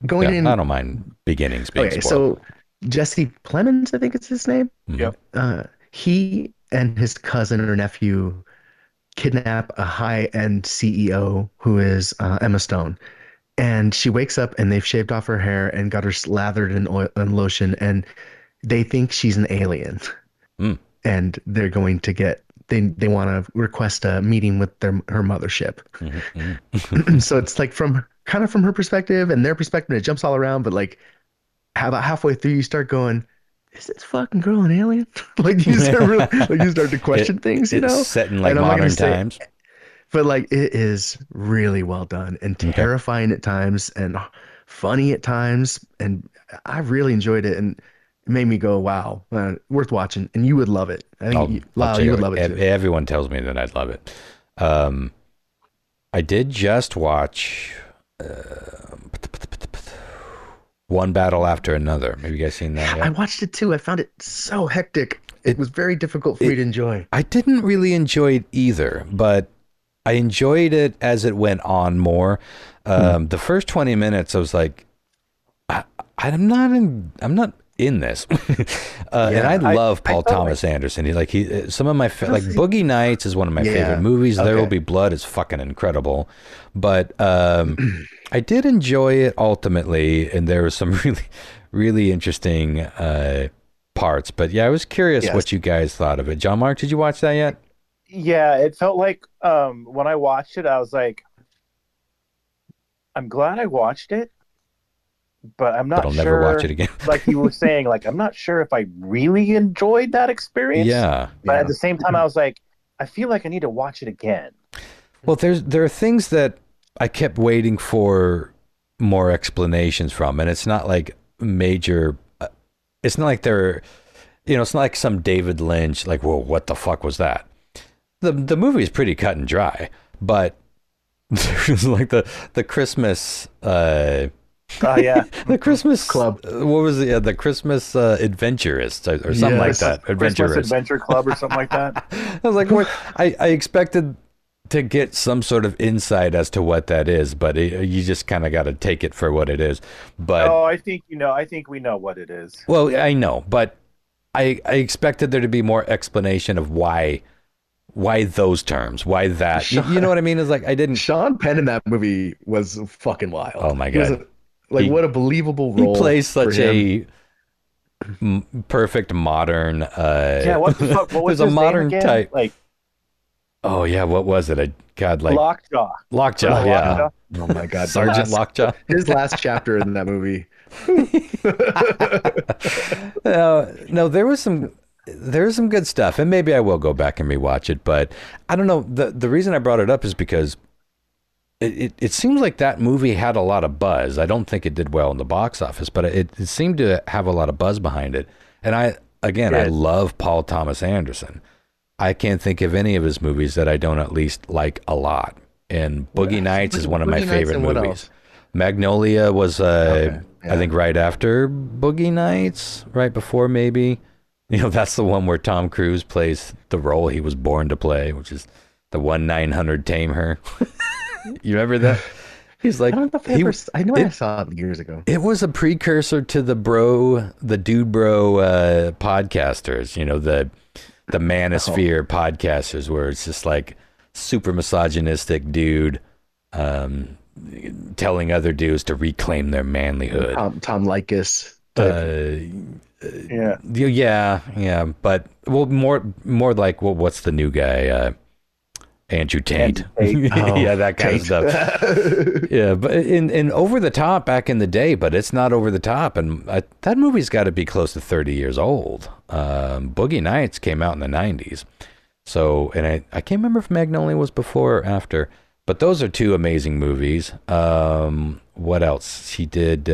going Yeah, I in, don't mind beginnings being okay, spoiled. so Jesse Plemons, I think it's his name. Mhm. Yep. He and his cousin or nephew kidnap a high-end CEO who is Emma Stone. And she wakes up and they've shaved off her hair and got her slathered in oil and lotion, and they think she's an alien. Mm. And they're going to get they want to request a meeting with her mothership. So it's like from kind of from her perspective and their perspective, it jumps all around, but like about halfway through you start going, is this fucking girl an alien? Like you start really, like you start to question things, you It's know? set in like And I'm not gonna modern say, times. but like it is really well done and Okay. terrifying at times and funny at times, and I really enjoyed it, and it made me go, "Wow, worth watching." And you would love it. I think, I'll Lyle, check you it would out. love it too. Everyone tells me that I'd love it. I did just watch One Battle After Another. Have you guys seen that yet? I watched it too. I found it so hectic. It was very difficult for me to enjoy. I didn't really enjoy it either, but I enjoyed it as it went on more. The first 20 minutes, I was like, I'm not in this. And I love Paul Thomas Anderson. Some of my like Boogie Nights is one of my favorite movies. There Will Be Blood is fucking incredible, but I did enjoy it ultimately, and there was some really, really interesting parts. But yeah, I was curious what you guys thought of it. John Mark, did you watch that yet? Yeah, it felt like when I watched it, I was like, I'm glad I watched it, but I'm not I'll sure. never watch it again. Like you were saying, like I'm not sure if I really enjoyed that experience. Yeah. But at the same time, I was like, I feel like I need to watch it again. Well, there are things that I kept waiting for more explanations from, and it's not like major. It's not like they're, it's not like some David Lynch like, whoa, what the fuck was that? The movie is pretty cut and dry, but there's like the Christmas. Oh yeah, the Christmas Club. What was it? The Christmas Adventurists or something like that. Christmas Adventure Club or something like that. I was like, I expected to get some sort of insight as to what that is, but you just kind of got to take it for what it is. But I think I think we know what it is. Well, I know, but I expected there to be more explanation of why those terms, why that. You know what I mean? It's like I didn't. Sean Penn in that movie was fucking wild. Oh my god! What a believable role. He plays such a perfect modern. Yeah, what the fuck? What was there's his a modern name again? type. Like, oh yeah, what was it? Lockjaw. Lockjaw, yeah. Oh my god, Sergeant Lockjaw. His last chapter in that movie. No, there's some good stuff, and maybe I will go back and rewatch it. But I don't know. The reason I brought it up is because it seems like that movie had a lot of buzz. I don't think it did well in the box office, but it seemed to have a lot of buzz behind it. And I love Paul Thomas Anderson. I can't think of any of his movies that I don't at least like a lot. And Boogie Nights is one of my favorite movies. Magnolia was, I think, right after Boogie Nights, right before maybe. That's the one where Tom Cruise plays the role he was born to play, which is the 1-900 Tame Her. You remember that? He's like, I know I saw it years ago. It was a precursor to the dude bro podcasters, the manosphere podcasters, where it's just like super misogynistic dude telling other dudes to reclaim their manlyhood. Tom Likas. Yeah, but more like, what's the new guy? Andrew Tate. Yeah, that kind of stuff. Yeah, but in Over the Top back in the day, but it's not over the top, and that movie's got to be close to 30 years old. Boogie Nights came out in the 90s, so, and I can't remember if Magnolia was before or after, but those are two amazing movies. What else? He did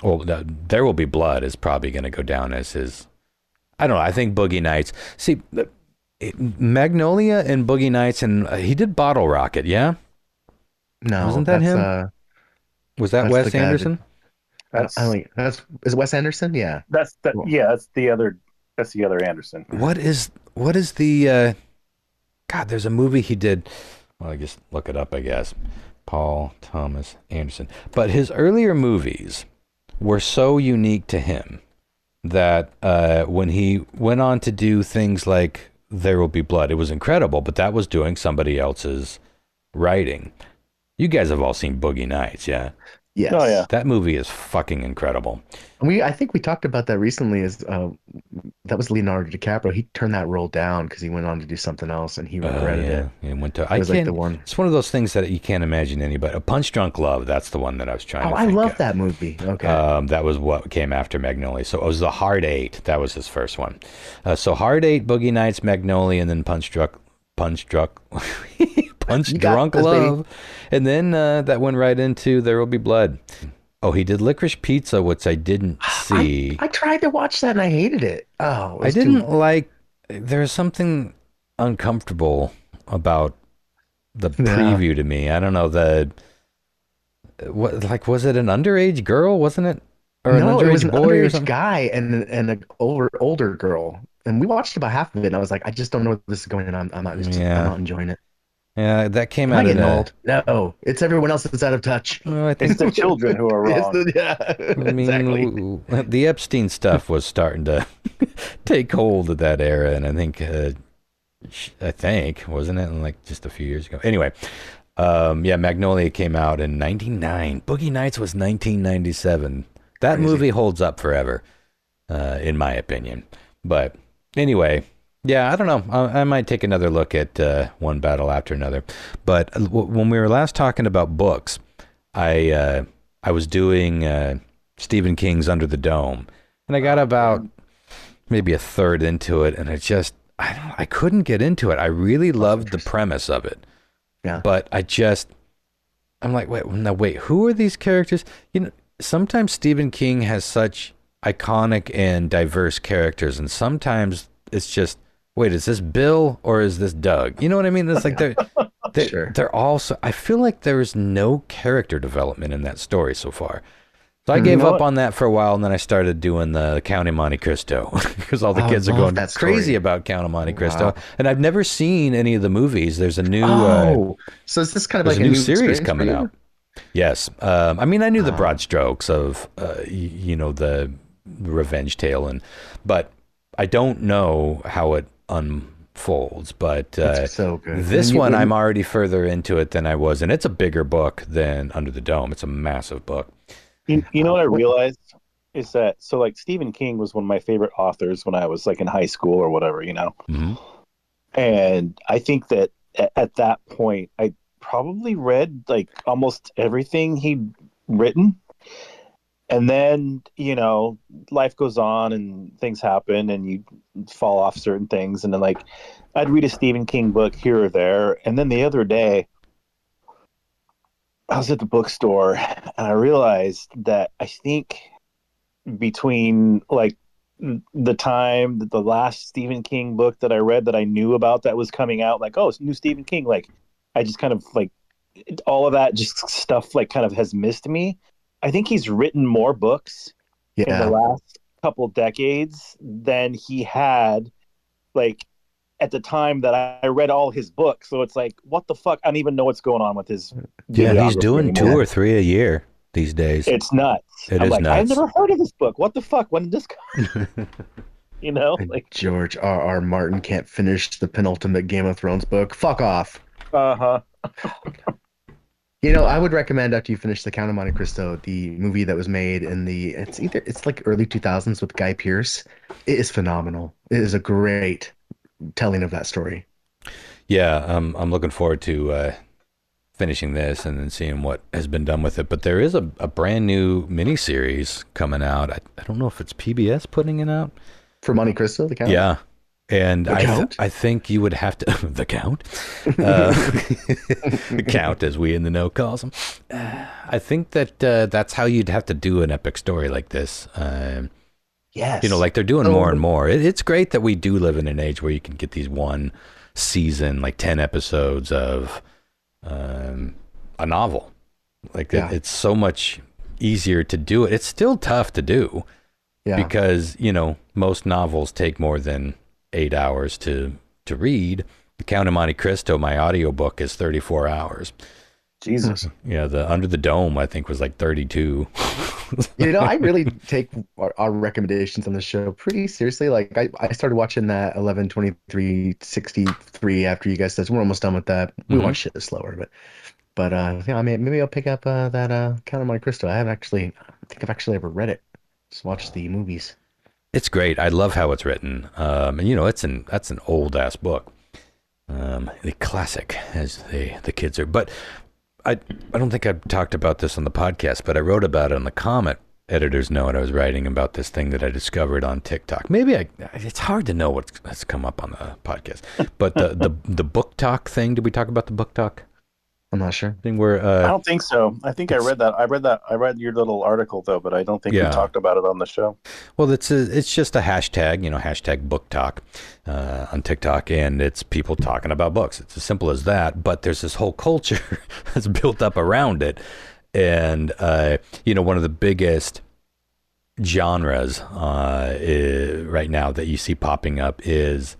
Well, There Will Be Blood is probably going to go down as his. I don't know. I think Boogie Nights. See, Magnolia and Boogie Nights, and he did Bottle Rocket. Yeah, No, wasn't that that's him? Was that that's the Wes guy Anderson? That's is it Wes Anderson? Yeah. that's that. Cool. Yeah, that's the other. That's the other Anderson. What is the? God, there's a movie he did. Well, I just look it up. I guess Paul Thomas Anderson. But his earlier movies were so unique to him that when he went on to do things like There Will Be Blood, it was incredible, but that was doing somebody else's writing. You guys have all seen Boogie Nights, yeah? Yes. Oh yeah. That movie is fucking incredible. I think we talked about that recently. That was Leonardo DiCaprio. He turned that role down because he went on to do something else, and he regretted it. It went to. It was like the one. It's one of those things that you can't imagine anybody. A Punch Drunk Love. That's the one that I was trying to. I think love of. that movie. Okay. That was what came after Magnolia. So it was the Hard Eight. That was his first one. So Hard Eight, Boogie Nights, Magnolia, and then Punch Drunk, Punch Drunk Love, baby. And then that went right into There Will Be Blood. Oh, he did Licorice Pizza, which I didn't see. I tried to watch that and I hated it. Oh, I didn't like. There's something uncomfortable about the preview to me. I don't know was it an underage girl? Wasn't it? Or no, an underage it was an boy underage or something? guy and an older girl. And we watched about half of it, and I was like, I just don't know where this is going, and I'm not enjoying it. Yeah, that came Am out I in getting old? No, it's everyone else that's out of touch. Well, I think It's the children who are wrong. I mean, exactly. The Epstein stuff was starting to take hold of that era, and I think wasn't it like just a few years ago? Anyway, Magnolia came out in '99. Boogie Nights was 1997. That Crazy. movie holds up forever, in my opinion. But anyway. Yeah, I don't know. I might take another look at one battle after another. But when we were last talking about books, I was doing Stephen King's Under the Dome, and I got about maybe a third into it, and I couldn't get into it. I really loved the premise of it. Yeah. But I'm like, wait, who are these characters? You know, sometimes Stephen King has such iconic and diverse characters, and sometimes it's just, wait, is this Bill or is this Doug? You know what I mean? It's like they're all so, I feel like there is no character development in that story so far. So I gave up on that for a while, and then I started doing the Count of Monte Cristo because all the kids are going crazy about Count of Monte Cristo. Wow. And I've never seen any of the movies. There's a new so is this kind of like a new series coming out? Yes. I mean, I knew the broad strokes of the revenge tale, but I don't know how it unfolds. But it's so good. This one, I'm already further into it than I was, and it's a bigger book than Under the Dome. It's a massive book. You know what I realized is that like Stephen King was one of my favorite authors when I was like in high school or whatever, Mm-hmm. And I think that at that point I probably read like almost everything he'd written. And then, life goes on and things happen and you fall off certain things. And then like I'd read a Stephen King book here or there. And then the other day I was at the bookstore and I realized that I think between like the time that the last Stephen King book that I read that I knew about that was coming out, like, oh, it's new Stephen King. Like I just kind of like all of that just stuff like kind of has missed me. I think he's written more books in the last couple decades than he had like at the time that I read all his books. So it's like, what the fuck? I don't even know what's going on with his. Yeah, he's doing anymore. 2 or 3 a year these days. It's nuts. I'm like, nuts. I've never heard of this book. What the fuck? When did this come? Like George R.R. Martin can't finish the penultimate Game of Thrones book. Fuck off. Uh-huh. I would recommend after you finish The Count of Monte Cristo, the movie that was made in it's like early 2000s with Guy Pearce. It is phenomenal. It is a great telling of that story. Yeah, I'm looking forward to finishing this and then seeing what has been done with it. But there is a brand new miniseries coming out. I don't know if it's PBS putting it out. For Monte Cristo, The Count? Yeah. And Count? I think you would have to the Count, the Count, as we in the know calls him. I think that that's how you'd have to do an epic story like this. Yes. You know, like they're doing more and more. It's great that we do live in an age where you can get these one season, like 10 episodes of a novel. Like it's so much easier to do it. It's still tough to do because, you know, most novels take more than 8 hours to read. The Count of Monte Cristo, my audiobook, is 34 hours. Jesus. Yeah, the Under the Dome, I think, was like 32. You know, I really take our recommendations on the show pretty seriously. Like I started watching that 11/23/63 after you guys said we're almost done with that. We watch shit slower, but yeah, I mean, maybe I'll pick up that Count of Monte Cristo. I think I've actually ever read it. Just watched the movies. It's great. I love how it's written. And you know, that's an old ass book. The classic, as the kids are. But I don't think I've talked about this on the podcast, but I wrote about it on the Comet editor's note. I was writing about this thing that I discovered on TikTok. It's hard to know what's come up on the podcast. But the Booktok thing, did we talk about the Booktok? I'm not sure. Thing where I don't think so. I think I read that. I read your little article though, but I don't think we talked about it on the show. Well, it's just a hashtag, you know, hashtag Booktok on TikTok, and it's people talking about books. It's as simple as that. But there's this whole culture that's built up around it, and you know, one of the biggest genres right now that you see popping up is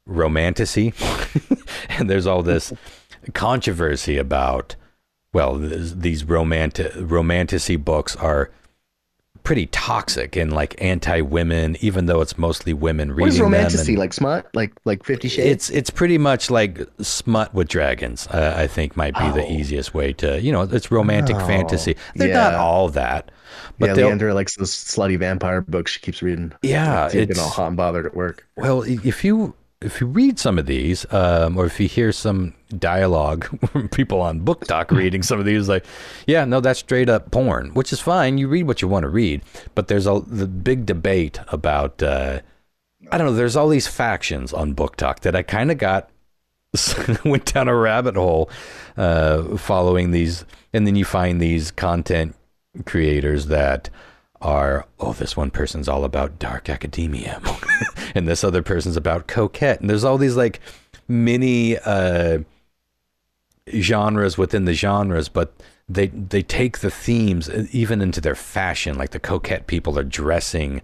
romantasy, and there's all this controversy about, well, these romantasy books are pretty toxic and like anti-women, even though it's mostly women reading them. What is romantasy? Like smut? Like 50 Shades? It's pretty much like smut with dragons. I think might be the easiest way to, you know, it's romantic fantasy. They're not all that. But Leandra likes those slutty vampire books she keeps reading. Yeah, it's all hot and bothered at work. Well, if you read some of these, or if you hear some dialogue from people on Booktok reading some of these, like, yeah, no, that's straight up porn, which is fine. You read what you want to read, but there's the big debate about, I don't know, there's all these factions on Booktok that I kind of went down a rabbit hole following these, and then you find these content creators that are, this one person's all about dark academia and this other person's about coquette, and there's all these like mini genres within the genres, but they take the themes even into their fashion. Like the coquette people are dressing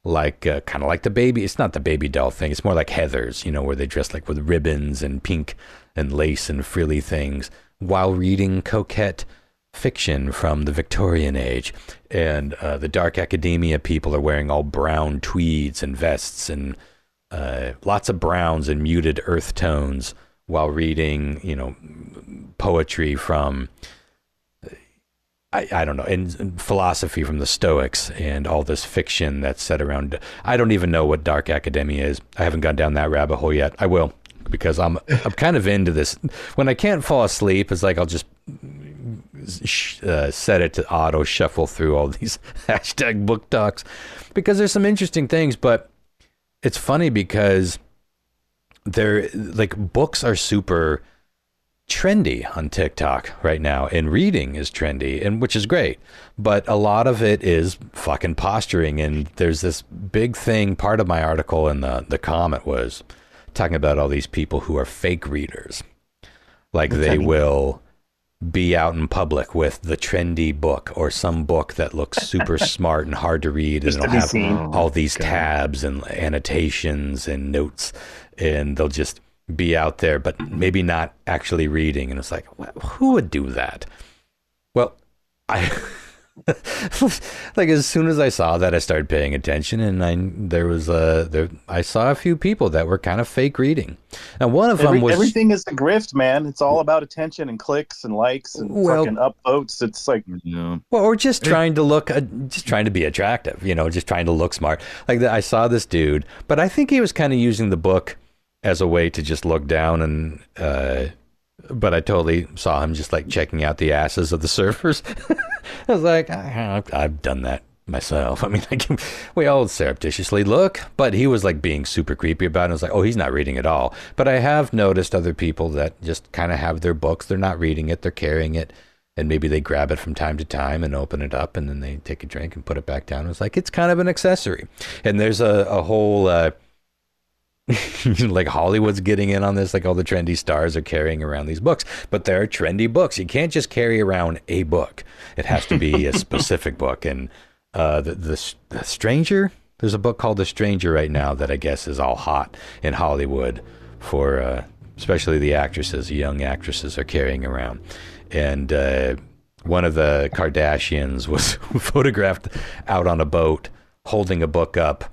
like kind of like it's not the baby doll thing, it's more like Heathers, you know, where they dress like with ribbons and pink and lace and frilly things while reading coquette fiction from the Victorian age. And the dark academia people are wearing all brown tweeds and vests and lots of browns and muted earth tones while reading, you know, poetry from I don't know, and philosophy from the Stoics and all this fiction that's set around. I don't even know what dark academia is. I haven't gone down that rabbit hole yet. I will, because I'm kind of into this. When I can't fall asleep, it's like I'll just set it to auto shuffle through all these hashtag book talks, because there's some interesting things. But it's funny because they're like, books are super trendy on TikTok right now, and reading is trendy, and which is great, but a lot of it is fucking posturing. And there's this big thing. Part of my article in the comment was talking about all these people who are fake readers. Like, they will be out in public with the trendy book or some book that looks super smart and hard to read, and it'll have all these tabs and annotations and notes, and they'll just be out there, but maybe not actually reading. And it's like, who would do that? Well, I like, as soon as I saw that, I started paying attention, and I saw a few people that were kind of fake reading. And one of them was, everything is a grift, man. It's all about attention and clicks and likes and fucking upvotes. It's like, well, or just trying to look, just trying to be attractive, you know, just trying to look smart. Like, I saw this dude, but I think he was kind of using the book as a way to just look down, and but I totally saw him just like checking out the asses of the surfers. I was like, I've done that myself. I mean, like, we all surreptitiously look, but he was like being super creepy about it. I was like, oh, he's not reading at all. But I have noticed other people that just kind of have their books. They're not reading it. They're carrying it. And maybe they grab it from time to time and open it up, and then they take a drink and put it back down. It's like, it's kind of an accessory. And there's a whole, like Hollywood's getting in on this. Like all the trendy stars are carrying around these books, but they're trendy books. You can't just carry around a book. It has to be a specific book. And the Stranger, there's a book called The Stranger right now that I guess is all hot in Hollywood for especially the actresses. The young actresses are carrying around. And one of the Kardashians was photographed out on a boat holding a book up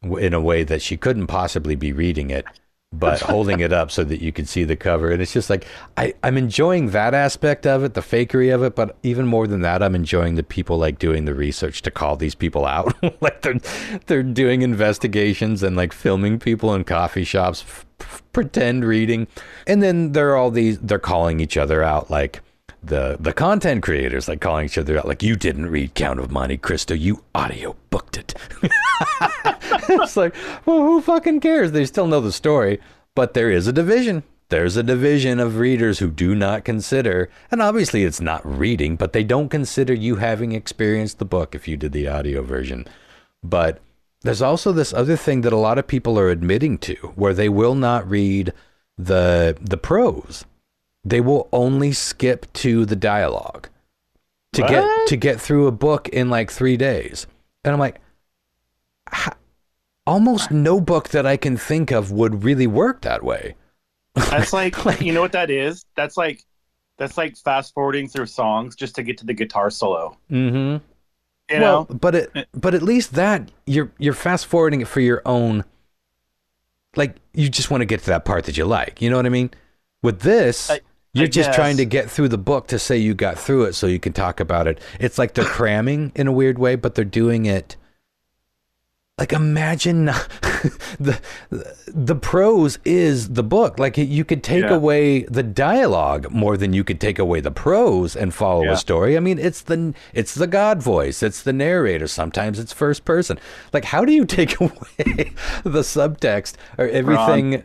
in a way that she couldn't possibly be reading it, but holding it up so that you could see the cover. And it's just like, I'm enjoying that aspect of it, the fakery of it, but even more than that, I'm enjoying the people like doing the research to call these people out. Like they're doing investigations and like filming people in coffee shops, pretend reading. And then they're calling each other out, like the content creators, like calling each other out, like, you didn't read Count of Monte Cristo, you audio booked it. It's like, well, who fucking cares? They still know the story, but there is a division. There's a division of readers who do not consider, and obviously it's not reading, but they don't consider you having experienced the book if you did the audio version. But there's also this other thing that a lot of people are admitting to, where they will not read the prose. They will only skip to the dialogue to get through a book in like 3 days. And I'm like, almost no book that I can think of would really work that way. That's like, you know what that is? That's like fast forwarding through songs just to get to the guitar solo. Mm-hmm. You know? But at least that you're fast forwarding it for your own. Like, you just want to get to that part that you like. You know what I mean? With this, you're just trying to get through the book to say you got through it so you can talk about it. It's like they're cramming in a weird way, but they're doing it. Like, imagine the prose is the book. Like, you could take away the dialogue more than you could take away the prose and follow a story. I mean, it's the God voice. It's the narrator. Sometimes it's first person. Like, how do you take away the subtext or everything?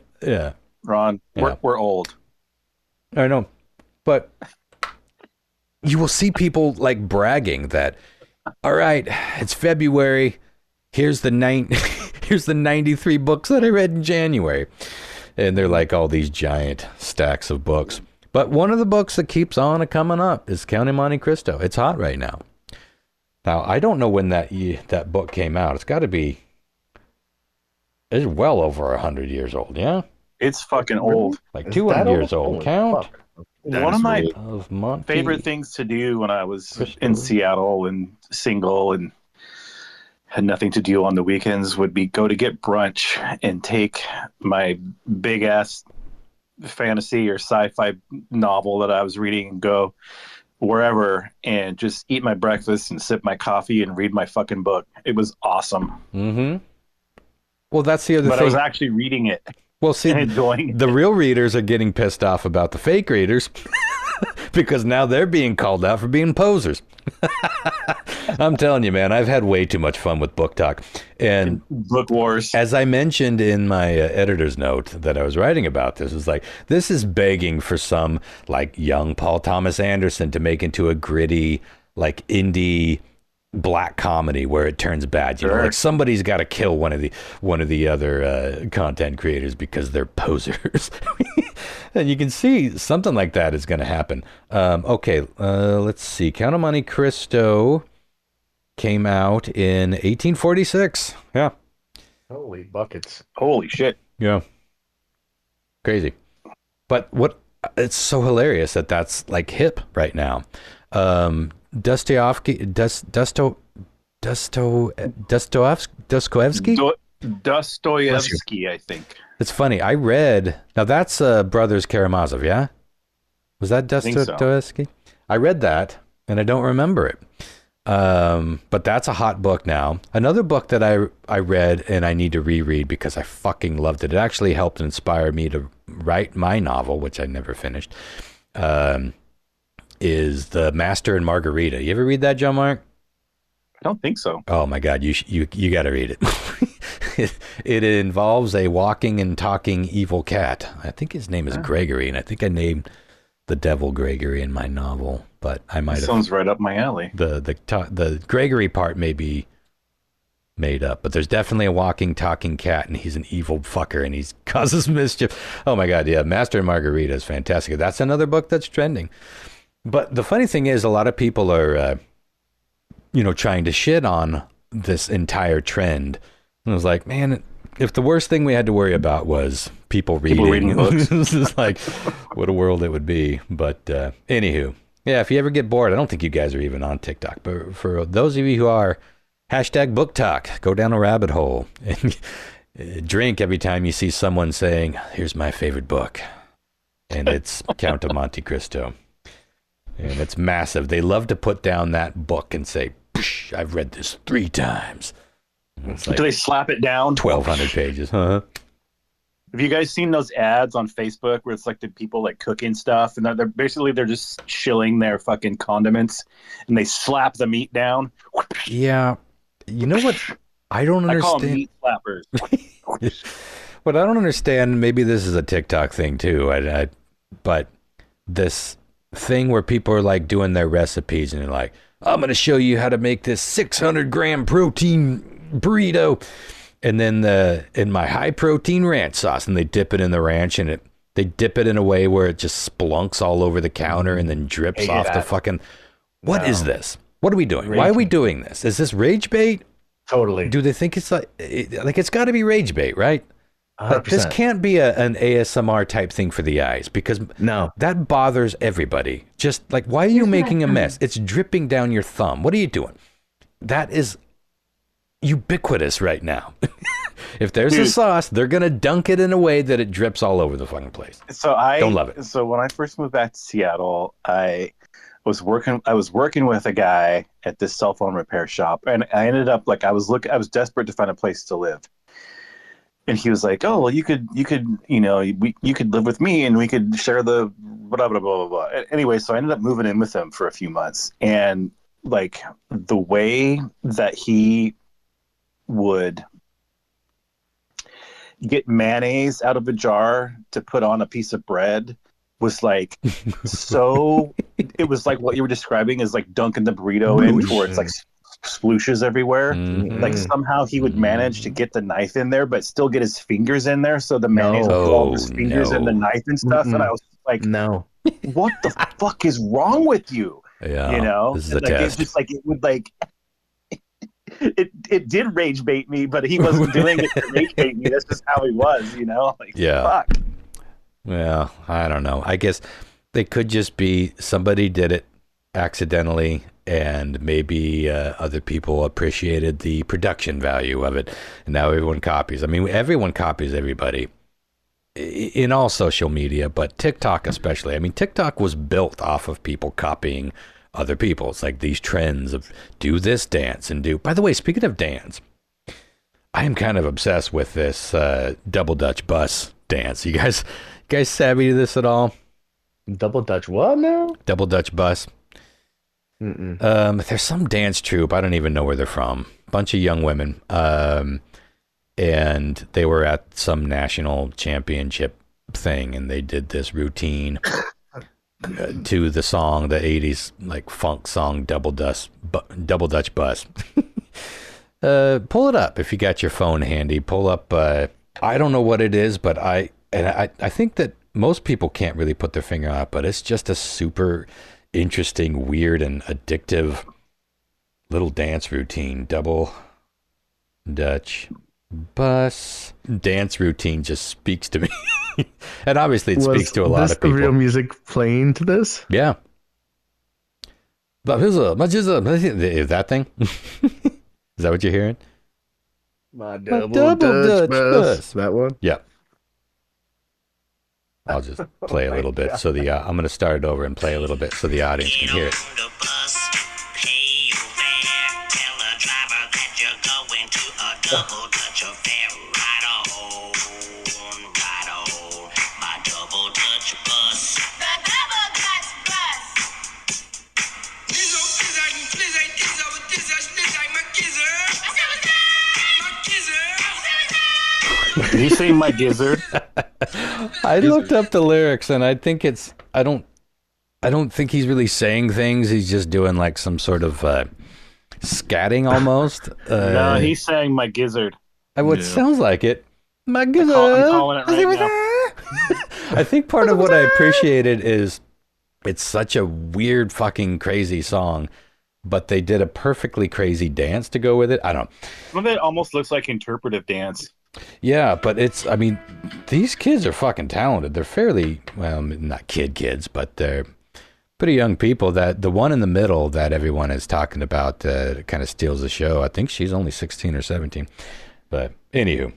Ron, we're old. I know, but you will see people like bragging that, all right, it's February. Here's the 93 books that I read in January. And they're like all these giant stacks of books. But one of the books that keeps on coming up is Count of Monte Cristo. It's hot right now. Now, I don't know when that book came out. It's well over 100 years old, yeah? It's fucking old. Like 200 years old. Count. One of my favorite things to do when I was in Seattle and single and had nothing to do on the weekends would be go to get brunch and take my big ass fantasy or sci-fi novel that I was reading and go wherever and just eat my breakfast and sip my coffee and read my fucking book. It was awesome. Mm-hmm. Well, that's the other thing. But I was actually reading it. Well, see, the real readers are getting pissed off about the fake readers because now they're being called out for being posers. I'm telling you, man, I've had way too much fun with Booktok. And Book Wars. As I mentioned in my editor's note that I was writing about this, is like, this is begging for some like young Paul Thomas Anderson to make into a gritty, like indie black comedy where it turns bad. You know, like somebody's got to kill one of the other content creators because they're posers. And you can see something like that is going to happen. Okay, let's see. Count of Monte Cristo came out in 1846. Yeah. Holy buckets. Holy shit. Yeah. Crazy. But it's so hilarious that that's like hip right now. Dostoevsky, I think. It's funny. I read, now that's Brothers Karamazov, yeah? Was that Dostoevsky? I read that and I don't remember it. But that's a hot book now. Another book that I read and I need to reread because I fucking loved it. It actually helped inspire me to write my novel, which I never finished. Is The Master and Margarita. You ever read that, John Mark? don't think so. Oh my God, you got to read it. It involves a walking and talking evil cat. I think his name is Gregory, and I think I named the devil Gregory in my novel, but I might have. Sounds right up my alley. The Gregory part may be made up, but there's definitely a walking, talking cat, and he's an evil fucker, and he causes mischief. Oh my God, yeah, Master and Margarita is fantastic. That's another book that's trending. But the funny thing is, a lot of people are, trying to shit on this entire trend. And I was like, man, if the worst thing we had to worry about was people reading books, this is like, what a world it would be. But anywho, yeah, if you ever get bored, I don't think you guys are even on TikTok, but for those of you who are, #Booktok, go down a rabbit hole and drink every time you see someone saying, here's my favorite book. And it's Count of Monte Cristo. And it's massive. They love to put down that book and say, I've read this 3 times. It's like, do they slap it down? 1,200 pages, huh? Have you guys seen those ads on Facebook where it's like the people like cooking stuff and they're just chilling their fucking condiments and they slap the meat down? Yeah. You know what? I don't understand. I call them meat slappers. What I don't understand, maybe this is a TikTok thing too, but this thing where people are like doing their recipes and they're like, I'm going to show you how to make this 600 gram protein burrito. And then in my high protein ranch sauce, and they dip it in the ranch and they dip it in a way where it just splunks all over the counter and then drips off the fucking, What is this? What are we doing? Why are we doing this? Is this rage bait? Totally. Do they think it's like it's got to be rage bait, right? 100%. This can't be an ASMR type thing for the eyes because that bothers everybody. Just like, why are you making a mess? It's dripping down your thumb. What are you doing? That is ubiquitous right now. If there's a sauce, they're going to dunk it in a way that it drips all over the fucking place. So I don't love it. So when I first moved back to Seattle, I was working with a guy at this cell phone repair shop, and I ended up I was desperate to find a place to live. And he was like, "Oh, well, you could live with me, and we could share the blah blah blah blah blah." Anyway, so I ended up moving in with him for a few months, and like the way that he would get mayonnaise out of a jar to put on a piece of bread was like so. It was like what you were describing is like dunking the burrito in, where it's like splooshes everywhere. Mm-hmm. Like somehow he would manage to get the knife in there but still get his fingers in there, so the mayonnaise would go all his fingers in the knife and stuff. And I was like, no, what the fuck is wrong with you? Yeah, this is a test. It's just like it would like it did rage bait me, but he wasn't doing it to rage bait me. That's just how he was, like, fuck. Well, I don't know, I guess they could just be somebody did it accidentally, and maybe other people appreciated the production value of it, and now everyone copies. I mean, everyone copies everybody in all social media, but TikTok especially. I mean, TikTok was built off of people copying other people. It's like these trends of do this dance and do. By the way, speaking of dance, I am kind of obsessed with this double Dutch bus dance. You guys savvy to this at all? Double Dutch what now? Double Dutch bus. There's some dance troupe. I don't even know where they're from. Bunch of young women. And they were at some national championship thing, and they did this routine to the song, the 80s like funk song, Double Dutch Bus. Pull it up if you got your phone handy. Pull up. I don't know what it is, but I think that most people can't really put their finger on it, but it's just a super interesting, weird, and addictive little dance routine. Double Dutch Bus dance routine just speaks to me. And obviously it speaks to a lot of people. Was the real music playing to this? Yeah. Is that thing? Is that what you're hearing? My double Dutch bus. That one? Yeah. I'll just play a little bit so I'm going to start it over and play a little bit so the audience can hear it. he saying my gizzard? I looked up the lyrics, and I think it's. I don't think he's really saying things. He's just doing like some sort of scatting almost. No, he's saying my gizzard. What sounds like it. My gizzard. I'm calling it right now. I think part of what I appreciated is it's such a weird, fucking crazy song, but they did a perfectly crazy dance to go with it. I don't know. Some of it almost looks like interpretive dance. Yeah, but I mean, these kids are fucking talented. They're fairly, well, not kids, but they're pretty young people. That the one in the middle that everyone is talking about kind of steals the show. I think she's only 16 or 17. But anywho,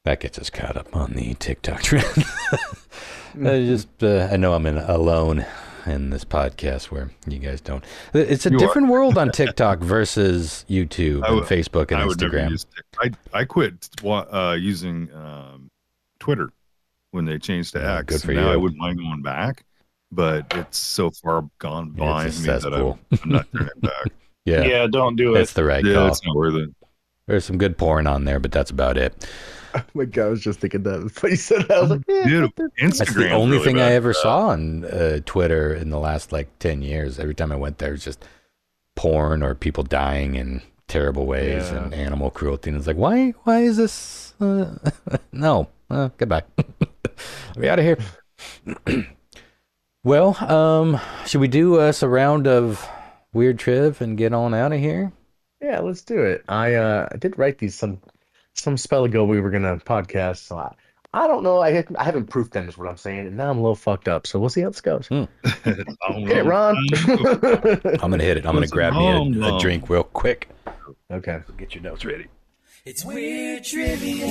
that gets us caught up on the TikTok trend. I know I'm alone in this podcast where you guys don't. It's a different world on TikTok versus YouTube and Facebook and Instagram. I quit using Twitter when they changed to X. Good for now you. I wouldn't mind going back, but it's so far gone behind me that I'm not turning back. Yeah, don't do it. It's the right call. It's not worth it. There's some good porn on there, but that's about it. Oh my God, I was just thinking that. But you said that, I was like, dude, Instagram. That's the only thing I ever saw on Twitter in the last like 10 years. Every time I went there, it was just porn or people dying in terrible ways and animal cruelty. And it's like, why is this? No, goodbye. Let me out of here. Well, should we do us a round of weird triv and get on out of here? Yeah, let's do it. I did write these some spell ago. We were gonna podcast, so I don't know. I haven't proofed them is what I'm saying, and now I'm a little fucked up. So we'll see how this goes. Hit it, Ron. I'm gonna hit it. I'm gonna grab me a drink real quick. Okay. Get your notes ready. It's Weird Trivia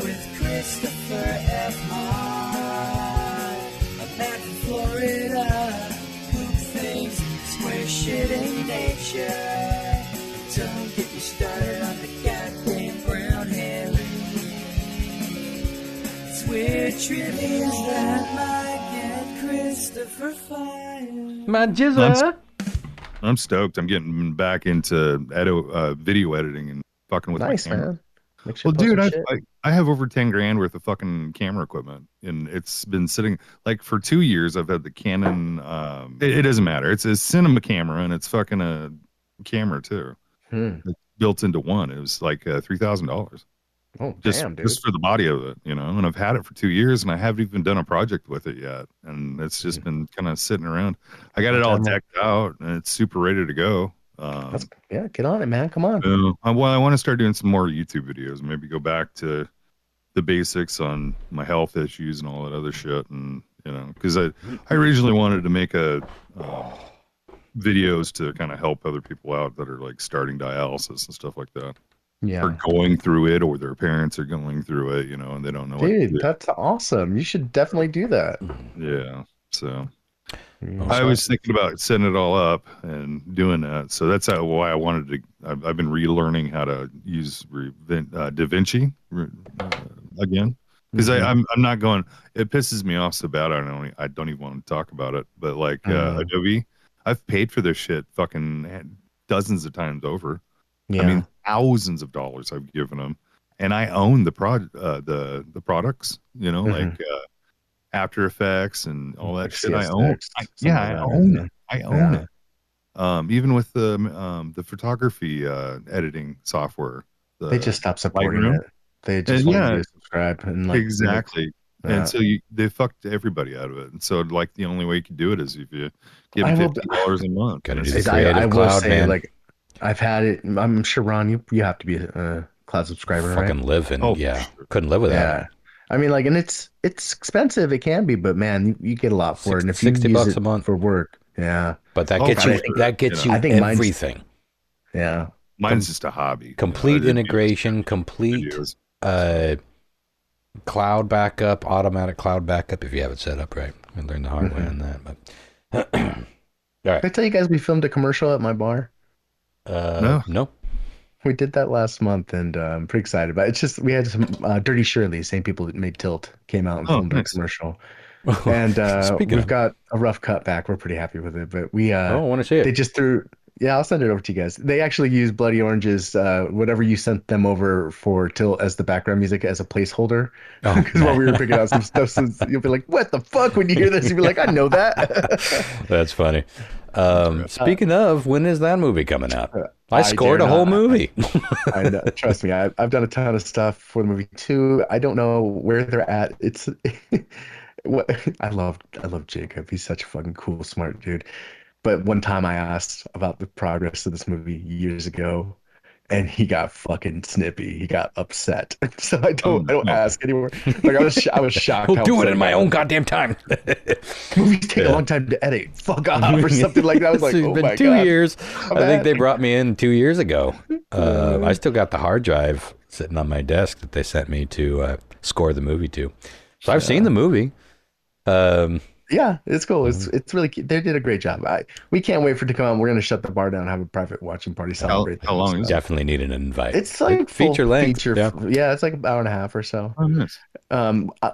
with Christopher F. Hart, a man from Florida, poop things, square shit in nature. Don't get me started on the goddamn brown hair. It's Weird Trivia that might get Christopher fired. My jizzer. I'm stoked. I'm getting back into video editing and fucking with my camera. Man. Well, dude, I have over 10 grand worth of fucking camera equipment, and it's been sitting like for 2 years. I've had the Canon. It doesn't matter. It's a cinema camera, and it's fucking a camera too. It's built into one. It was like $3,000. Oh, just, damn, dude. just for the body of it, you know. And I've had it for 2 years, and I haven't even done a project with it yet. And it's just been kind of sitting around. I got it all decked out, and it's super ready to go. Get on it, man. Come on. I want to start doing some more YouTube videos. Maybe go back to the basics on my health issues and all that other shit. And you know, because I originally wanted to make videos to kind of help other people out that are like starting dialysis and stuff like that. Yeah. Or going through it, or their parents are going through it, you know, and they don't know. Dude, that's awesome. You should definitely do that. Yeah. So I was thinking about setting it all up and doing that. So that's why I wanted to. I've been relearning how to use DaVinci again, because I'm not going. It pisses me off so bad. I don't even want to talk about it. But like Adobe, I've paid for this shit fucking dozens of times over. Yeah. I mean, thousands of dollars I've given them, and I own the products. You know, like After Effects and all that shit. I own. I own it. I own it. Even with the photography editing software, they just stopped supporting it. They just want you to subscribe and like exactly. And so they fucked everybody out of it. And so like the only way you can do it is if you give them $50 a month. Gotta do the Creative Cloud, man. Like, I've had it. I'm sure, Ron, you have to be a cloud subscriber, fucking right? live in. Couldn't live without it. I mean, like, and it's expensive. It can be, but man, you get a lot for it. And if you $60 use it a month for work, but that gets you I think everything. Mine's just a hobby. Complete integration, complete cloud backup, automatic cloud backup. If you have it set up right, I learned the hard way on that. But all right. Did I tell you guys we filmed a commercial at my bar? No. We did that last month, and I'm pretty excited about it. It's just we had some Dirty Shirley, same people that made Tilt, came out and filmed our commercial. And we've got a rough cut back. We're pretty happy with it, but we I want to see it. They just threw Yeah, I'll send it over to you guys. They actually use Bloody Oranges, whatever you sent them over for till as the background music as a placeholder. Oh, Because while we were picking out some stuff, so you'll be like, "What the fuck?" When you hear this, you'll be like, "I know that." That's funny. Speaking of, when is that movie coming out? I I scored dare a whole not. movie. I know, trust me, I've done a ton of stuff for the movie too. I don't know where they're at. It's what I love Jacob. He's such a fucking cool, smart dude. But one time I asked about the progress of this movie years ago, and he got fucking snippy. He got upset. So I don't ask anymore. Like I was shocked We'll how do it upset in he my got. own goddamn time. Movies take a long time to edit. Fuck off or something like that. I was like, It's oh been my 2 God. years. I'm I think they mad. brought me in 2 years ago. I still got the hard drive sitting on my desk that they sent me to score the movie to. So I've seen the movie. Yeah, it's cool. It's really cute. They did a great job. We can't wait for it to come out. We're gonna shut the bar down and have a private watching party, celebrate. How long is it? Definitely need an invite. It's like feature full length. feature. Yeah. Yeah, it's like an hour and a half or so. Oh, nice.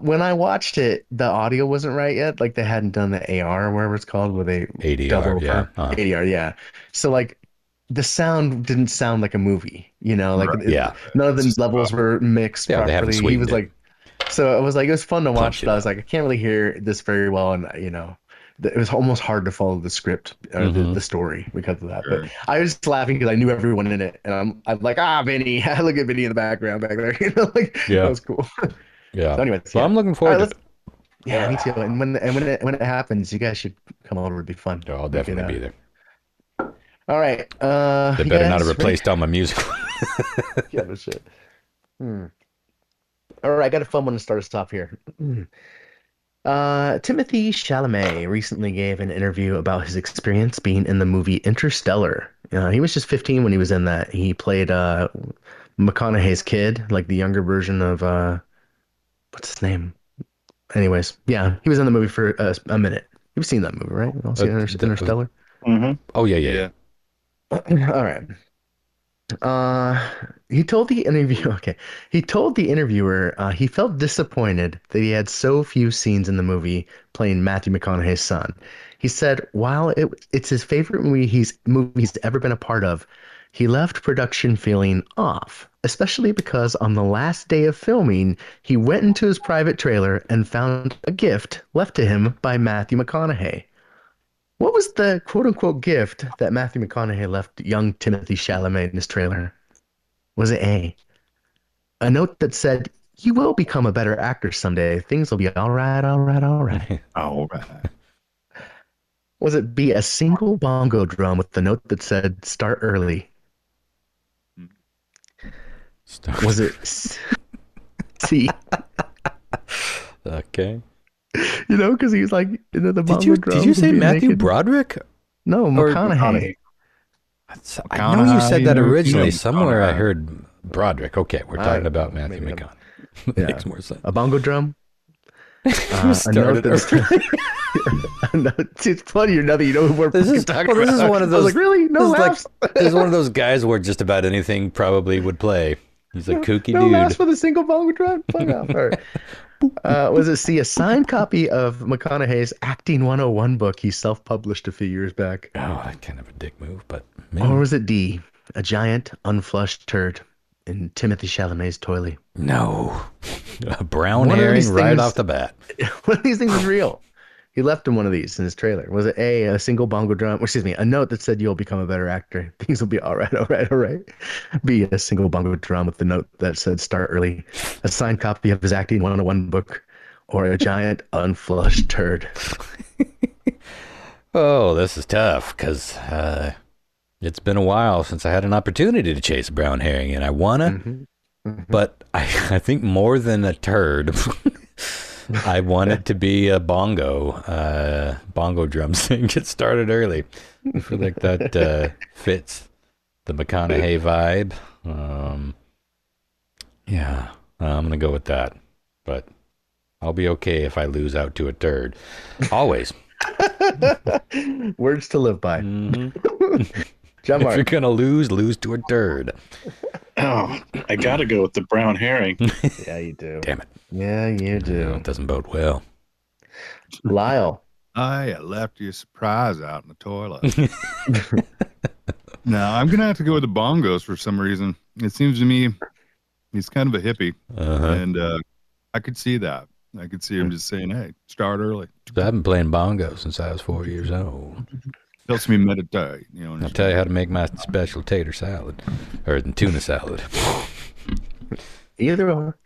When I watched it, the audio wasn't right yet. Like they hadn't done the AR or whatever it's called, where they ADR, double over. yeah. Uh-huh. ADR, yeah. So like the sound didn't sound like a movie, like Right. Yeah. none of the levels were mixed Yeah, they haven't properly. He sweetened was it. like, so it was like it was fun to watch, it but I was up. like, I can't really hear this very well, and it was almost hard to follow the script or the story because of that. Sure. But I was just laughing because I knew everyone in it, and I'm like, Vinny. I look at Vinny in the background back there. Like Yeah. that was cool. Yeah. So anyways, Well, yeah. I'm looking All forward right, to it. Yeah, me too. And when it happens, you guys should come over. It'd be fun. I'll We could, definitely be there. All right. They you better not guys have replaced all my music. ready? Yeah, no shit. All right, I got a fun one to start us off here. Timothy Chalamet recently gave an interview about his experience being in the movie Interstellar. He was just 15 when he was in that. He played McConaughey's kid, like the younger version of what's his name? Anyways, yeah, he was in the movie for a minute. You've seen that movie, right? You've seen Interstellar? Mm-hmm. Oh, yeah. All right. He told the interview. Okay, he told the interviewer he felt disappointed that he had so few scenes in the movie playing Matthew McConaughey's son. He said, while it's his favorite movie he's ever been a part of, he left production feeling off, especially because on the last day of filming, he went into his private trailer and found a gift left to him by Matthew McConaughey. What was the quote-unquote gift that Matthew McConaughey left young Timothy Chalamet in his trailer? Was it a note that said, "You will become a better actor someday. Things will be all right, all right, all right"? All right. Was it B, a single bongo drum with the note that said, "Start early"? Was it C? Okay. Because he was like, the bongo drum. Did you say he'd be Matthew naked. Broderick? No, McConaughey. I know you said that originally. Yeah, Somewhere I McConaughey. heard Broderick. Okay, we're talking about Matthew maybe McConaughey. Yeah. Makes more sense. A bongo drum? You started early. It's funnier now that you know who we're This is talking this about. is one of I was those. like, really? No this is laughs? this is one of those guys where just about anything probably would play. He's a kooky No dude. laughs with a single bongo drum? Fuck off. All right. Was it C, a signed copy of McConaughey's Acting 101 book he self-published a few years back? Oh, that's kind of a dick move, but Or maybe. was it D, a giant unflushed turd in Timothy Chalamet's toilet? No. A brown One of herring these right things- off the bat. One of these things is real. He left him one of these in his trailer. Was it A, a single bongo drum, or excuse me, a note that said, "You'll become a better actor. Things will be all right, all right, all right"? B, a single bongo drum with the note that said, "Start early." A signed copy of his Acting 101 book, or a giant unflushed turd? Oh, this is tough because it's been a while since I had an opportunity to chase a brown herring, and I wanna, but I think more than a turd, I want it to be a bongo drum thing. Get started early. I feel like that fits the McConaughey vibe. Yeah, I'm gonna go with that, but I'll be okay if I lose out to a turd. Always. Words to live by. John If you're Mark. gonna lose to a turd. Oh, I gotta go with the brown herring. Yeah, you do. Damn it. Yeah, you No, do. it doesn't bode well. Lyle. I left your surprise out in the toilet. No, I'm gonna have to go with the bongos for some reason. It seems to me he's kind of a hippie, and I could see that. I could see him just saying, "Hey, start early." So I've been playing bongo since I was 4 years old. Helps me meditate. I'll tell you how to make my special tater salad or tuna salad. Either or.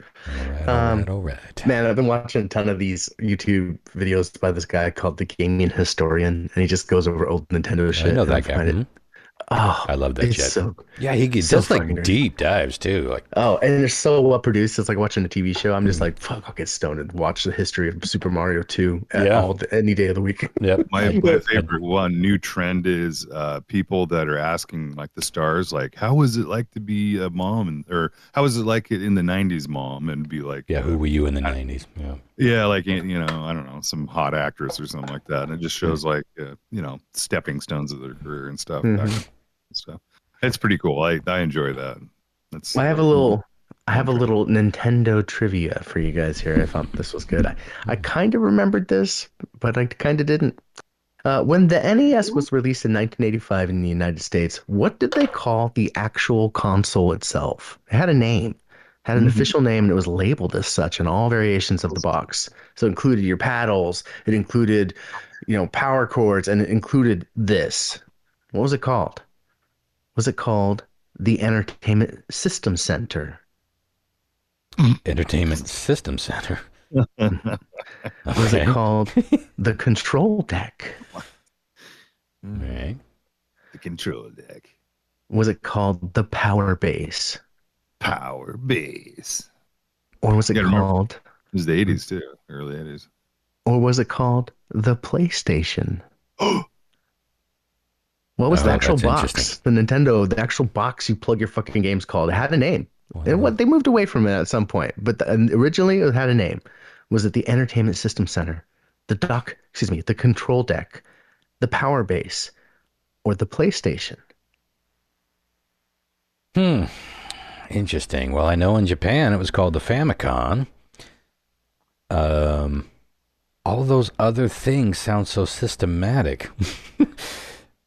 All right. Man, I've been watching a ton of these YouTube videos by this guy called the Gaming Historian, and he just goes over old Nintendo shit. I know that guy. Oh, I love that it's shit. so yeah, he so does like fucking great. deep dives too. Like, oh, and they're so well produced. It's like watching a TV show. I'm just like, fuck, I'll get stoned and watch the history of Super Mario 2 any day of the week. Yep. My favorite one new trend is people that are asking like the stars, like, how was it like to be a mom, or how was it like it in the '90s, mom, and be like, who were you in the '90s? Yeah, like, I don't know, some hot actress or something like that. And it just shows like stepping stones of their career and stuff. So it's pretty cool. I enjoy that. I have a little Nintendo trivia for you guys here. I thought this was good. I kind of remembered this, but I kind of didn't. When the NES was released in 1985 in the United States, what did they call the actual console itself? It had a name, had an official name, and it was labeled as such in all variations of the box. So it included your paddles, it included, power cords, and it included this. What was it called? Was it called the Entertainment System Center? Entertainment System Center. Was it called the Control Deck? Right. The Control Deck. Was it called the Power Base? Power Base. Or was it called... It was the 80s too, early 80s. Or was it called the PlayStation? What was the actual box? The actual box you plug your fucking games called. It had a name. Wow. And they moved away from it at some point, but originally it had a name. Was it the Entertainment System Center, the Control Deck, the Power Base, or the PlayStation? Interesting. Well, I know in Japan it was called the Famicom. All those other things sound so systematic.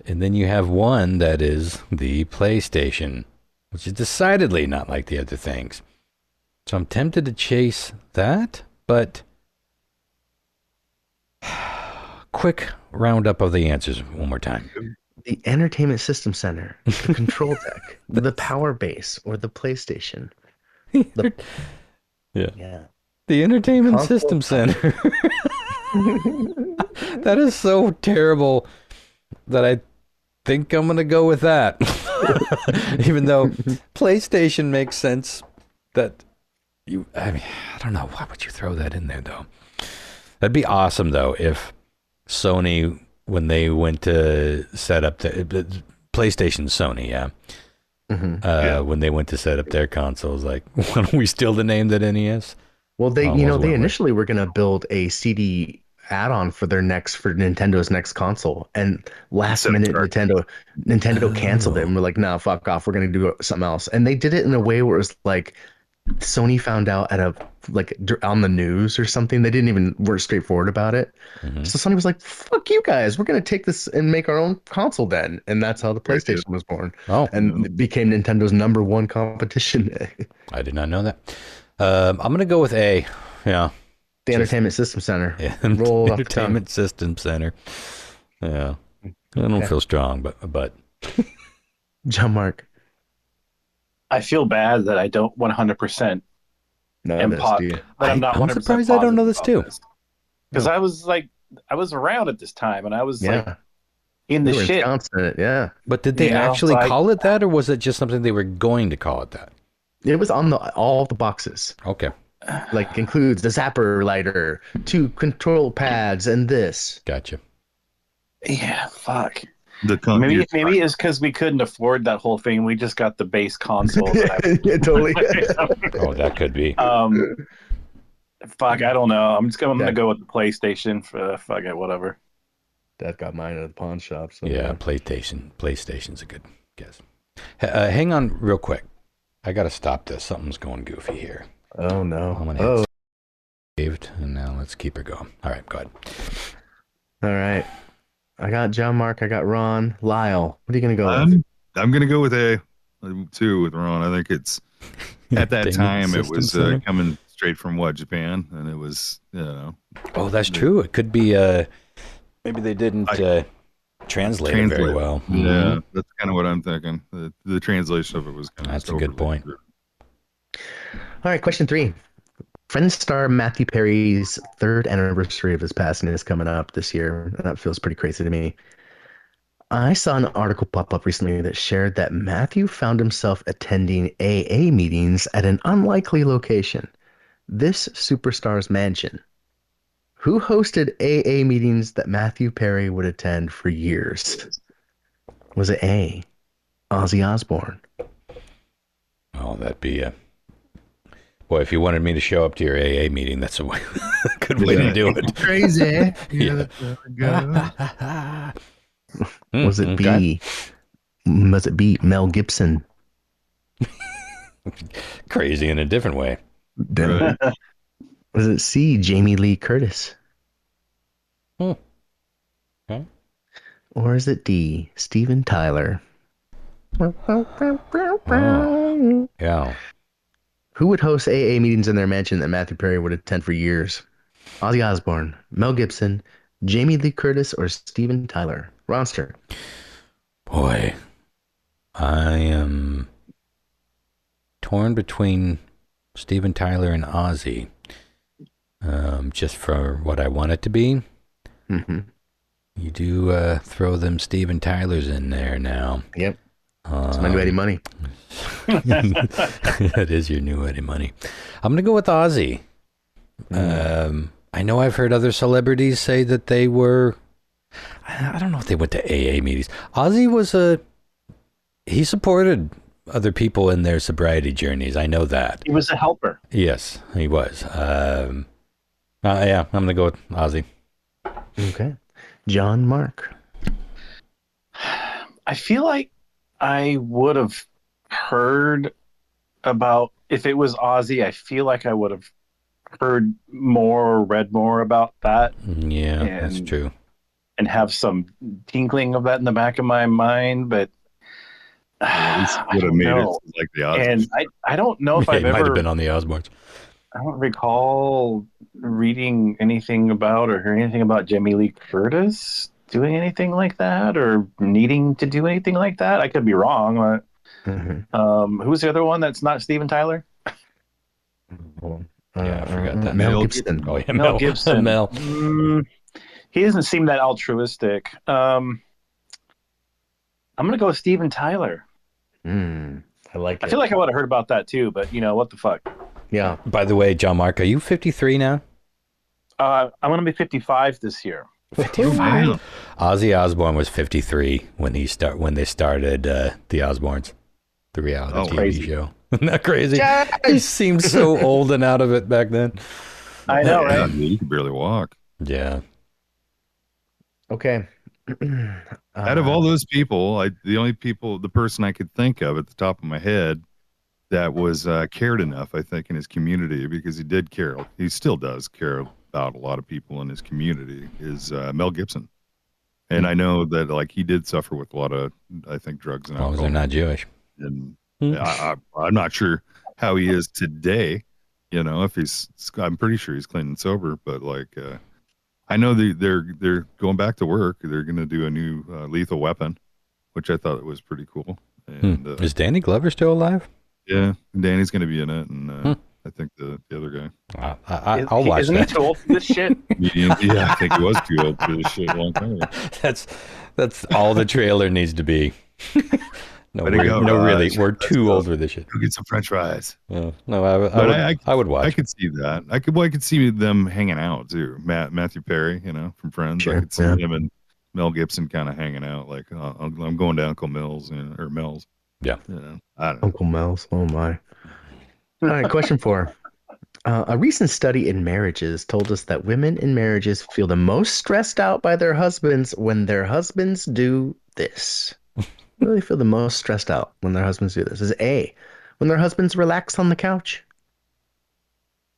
And then you have one that is the PlayStation, which is decidedly not like the other things. So I'm tempted to chase that, but quick roundup of the answers one more time. The Entertainment System Center, the Control Deck, the Power Base, or the PlayStation. Yeah. The Entertainment System Center. That is so terrible that I think I'm gonna go with that. Even though PlayStation makes sense, I don't know, why would you throw that in there though? That'd be awesome though if Sony, when they went to set up the PlayStation, Sony, when they went to set up their consoles, like, why don't we steal the name that NES? Well, they initially were gonna build a CD add-on for Nintendo's next console, and last minute Nintendo canceled it and we're like, no, fuck off, we're gonna do something else. And they did it in a way where it was like Sony found out on the news or something. They weren't straightforward about it. So Sony was like, fuck you guys, we're gonna take this and make our own console then. And that's how the PlayStation was born. It became Nintendo's #1 competition. I did not know that. I'm gonna go with A. The Entertainment System Center. Yeah, Entertainment System Center. Yeah, I don't feel strong, but John Mark. I feel bad that I don't 100% am positive. I'm surprised I don't know this too. Because I was around at this time, and I was like in the shit. Yeah. But did they actually call it that, or was it just something they were going to call it that? It was on all the boxes. Okay. Like includes the zapper lighter, 2 control pads, and this. Gotcha. Yeah, fuck. Maybe it's because we couldn't afford that whole thing. We just got the base console. Yeah, totally. Oh, that could be. Fuck, I don't know. I'm gonna go with the PlayStation. Fuck it, whatever. Dad got mine at the pawn shop. So yeah, PlayStation. PlayStation's a good guess. Hang on, real quick. I gotta stop this. Something's going goofy here. Oh no. I'm gonna hit saved, and now let's keep her going. All right, go ahead. All right. I got John Mark. I got Ron. Lyle. What are you gonna go with? I'm gonna go with A too with Ron. I think it's at that Dang it, time it System was Center. coming straight from Japan, and it was Oh, that's true. It could be maybe they didn't translate it very well. Yeah, that's kind of what I'm thinking. The translation of it was kind of That's a good point. All right, question 3. Friends star Matthew Perry's 3rd anniversary of his passing is coming up this year. That feels pretty crazy to me. I saw an article pop up recently that shared that Matthew found himself attending AA meetings at an unlikely location, this superstar's mansion. Who hosted AA meetings that Matthew Perry would attend for years? Was it A, Ozzy Osbourne? Oh, that'd be a... Boy, if you wanted me to show up to your AA meeting, that's a good way to do it. Crazy. Was it B? Was it B, Mel Gibson? Crazy in a different way. Right. Was it C, Jamie Lee Curtis? Okay. Or is it D, Steven Tyler? Oh, yeah. Who would host AA meetings in their mansion that Matthew Perry would attend for years? Ozzy Osbourne, Mel Gibson, Jamie Lee Curtis, or Steven Tyler? Ronster. Boy, I am torn between Steven Tyler and Ozzy. Just for what I want it to be. Mm-hmm. You do throw them Steven Tylers in there now. Yep. It's my new Eddie Money. That is your new Eddie Money. I'm going to go with Ozzy. I know I've heard other celebrities say that they were... I don't know if they went to AA meetings. Ozzy was he supported other people in their sobriety journeys. I know that. He was a helper. Yes, he was. Yeah, I'm going to go with Ozzy. Okay. John Mark. I feel like I would have heard about, if it was Ozzy, I feel like I would have heard more or read more about that. Yeah, that's true. And have some tinkling of that in the back of my mind, but would have made it like the Osbournes. And I don't know if I've might ever have been on the Osbournes. I don't recall reading anything about or hearing anything about Jamie Lee Curtis doing anything like that or needing to do anything like that. I could be wrong. Who's the other one that's not Steven Tyler? Yeah, I forgot that. Mel Gibson. Oh, yeah, Mel Gibson. Mel. He doesn't seem that altruistic. I'm going to go with Steven Tyler. I like it. I feel like I would have heard about that too, but what the fuck? Yeah. By the way, John Mark, are you 53 now? I'm going to be 55 this year. 55. Ozzy Osbourne was 53 when they started the Osbournes, the reality TV crazy. show. Isn't that crazy? He seemed so old and out of it back then. I know, right? You could barely walk. Yeah. Okay. Out of all those people, the person I could think of at the top of my head that was cared enough, I think, in his community, because he did care. He still does care about a lot of people in his community, is Mel Gibson. And I know that he did suffer with a lot of, I think, drugs and As long as alcohol. they're not Jewish. And I'm not sure how he is today. If I'm pretty sure he's clean and sober, but I know they're going back to work. They're going to do a new Lethal Weapon, which I thought was pretty cool. And is Danny Glover still alive? Yeah, Danny's going to be in it, and I think the other guy. I'll watch Isn't that. he too old for this shit? Yeah, I think he was too old for this shit a long time ago. That's all the trailer needs to be. No, really, we're too old for this shit. Go get some French fries. No, I would watch. I could see that. I could see them hanging out too. Matthew Perry, from Friends. Sure, I could see him and Mel Gibson kind of hanging out. I'm going to Uncle Mills or Mel's. Yeah. I don't know. Uncle Mel's. Oh my. All right, question 4. A recent study in marriages told us that women in marriages feel the most stressed out by their husbands when their husbands do this. Really feel the most stressed out when their husbands do this. Is A, when their husbands relax on the couch?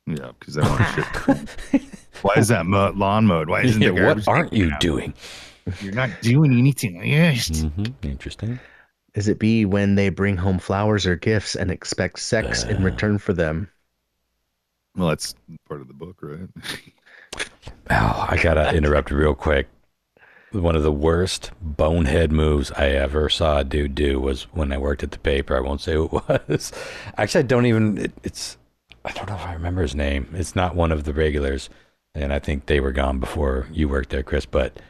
Yeah, because they want shit. Why is that lawn mowed? Why isn't the garbage what aren't you out? doing? You're not doing anything. Yes. Interesting. Is it B, when they bring home flowers or gifts and expect sex in return for them? Well, that's part of the book, right? Oh, I gotta interrupt real quick. One of the worst bonehead moves I ever saw a dude do was when I worked at the paper. I won't say who it was. Actually, I don't even. I don't know if I remember his name. It's not one of the regulars, and I think they were gone before you worked there, Chris. But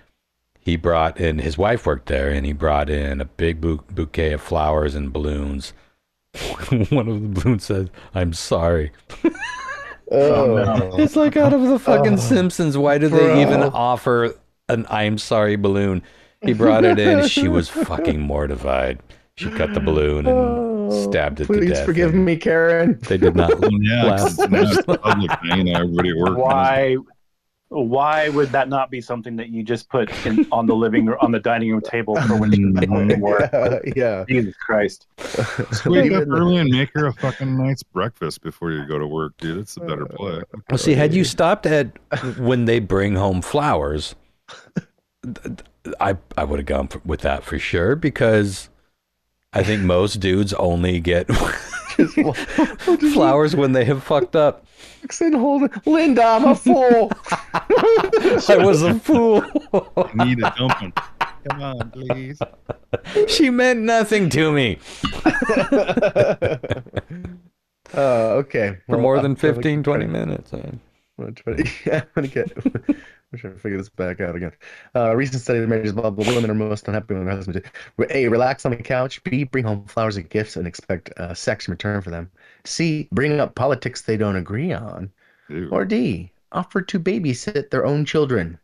he brought in, his wife worked there, and he brought in a big bouquet of flowers and balloons. One of the balloons said, "I'm sorry." Oh, no. It's like out of the fucking Simpsons. Why do they even offer an "I'm sorry" balloon? He brought it in. She was fucking mortified. She cut the balloon and stabbed it to death. Please forgive me, Karen. They did not laugh. It's public thing, everybody at work. Why would that not be something that you just put on the dining room table for when you come home from work? Yeah. Jesus Christ. Wake up early and make her a fucking nice breakfast before you go to work, dude. It's a better play. Well, see, had you stopped at when they bring home flowers, I would have gone with that for sure, because I think most dudes only get flowers when they have fucked up. Linda, I'm a fool. I was a fool. I need a dumpling. Come on, please. She meant nothing to me. Okay. For more than 15, 20 minutes. I'm trying to figure this back out again. Recent study of marriages, blah, blah, blah. Women are most unhappy when their husbands do. A, relax on the couch. B, bring home flowers and gifts and expect sex in return for them. C, bring up politics they don't agree on. Ew. Or D, offer to babysit their own children.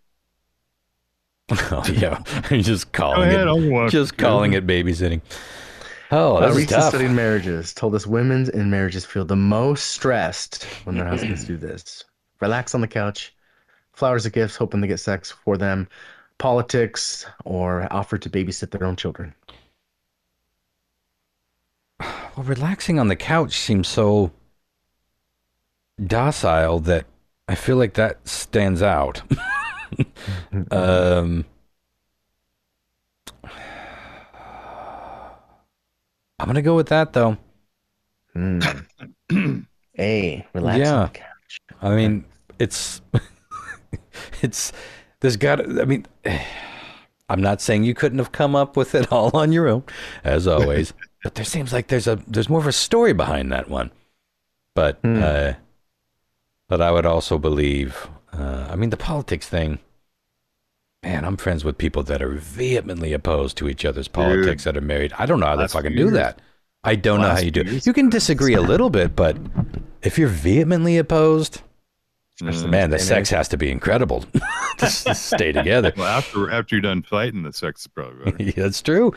Oh, yeah. You're just calling it babysitting. Oh, that's recent tough. study in marriages told us women in marriages feel the most stressed when their husbands do this. Relax on the couch. Flowers and gifts, hoping to get sex for them, politics, or offer to babysit their own children. Well, relaxing on the couch seems so docile that I feel like that stands out. I'm gonna go with that though. A, relax on the couch. I mean, I'm not saying you couldn't have come up with it all on your own, as always, but there seems like there's more of a story behind that one. But I would also believe, the politics thing, man, I'm friends with people that are vehemently opposed to each other's politics that are married. I don't know how they fucking do that. I don't know how you do it. You can disagree a little bit, but if you're vehemently opposed, man, the sex has to be incredible to stay together. Well, after you're done fighting, the sex is probably better. Yeah, that's true.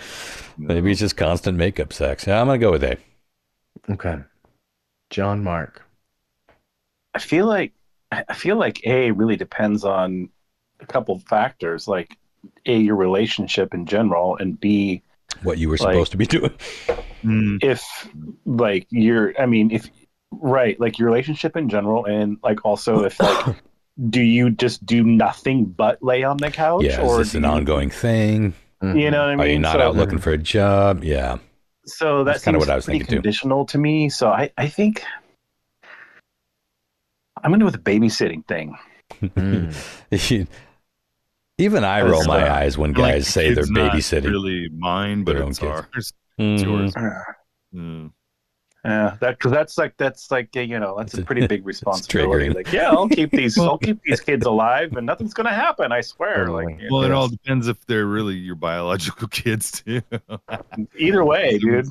Maybe it's just constant makeup sex. Yeah, I'm going to go with A. Okay. John Mark. I feel like A really depends on a couple of factors, like A, your relationship in general, and B, what you were supposed to be doing. If like your relationship in general, and like also if like do you just do nothing but lay on the couch? Yeah, or is this an ongoing thing? You know what I mean? Are you not out looking for a job? Yeah. So that's kind of what I was thinking conditional to me. So I think I'm going to do with the babysitting thing. Even I roll my eyes when guys say they're babysitting. Not really mine, but it's ours. It's yours. Yeah, that's a pretty big responsibility. Like, yeah, I'll keep these kids alive, and nothing's gonna happen. I swear. Well, it all depends if they're really your biological kids too. Either way, dude.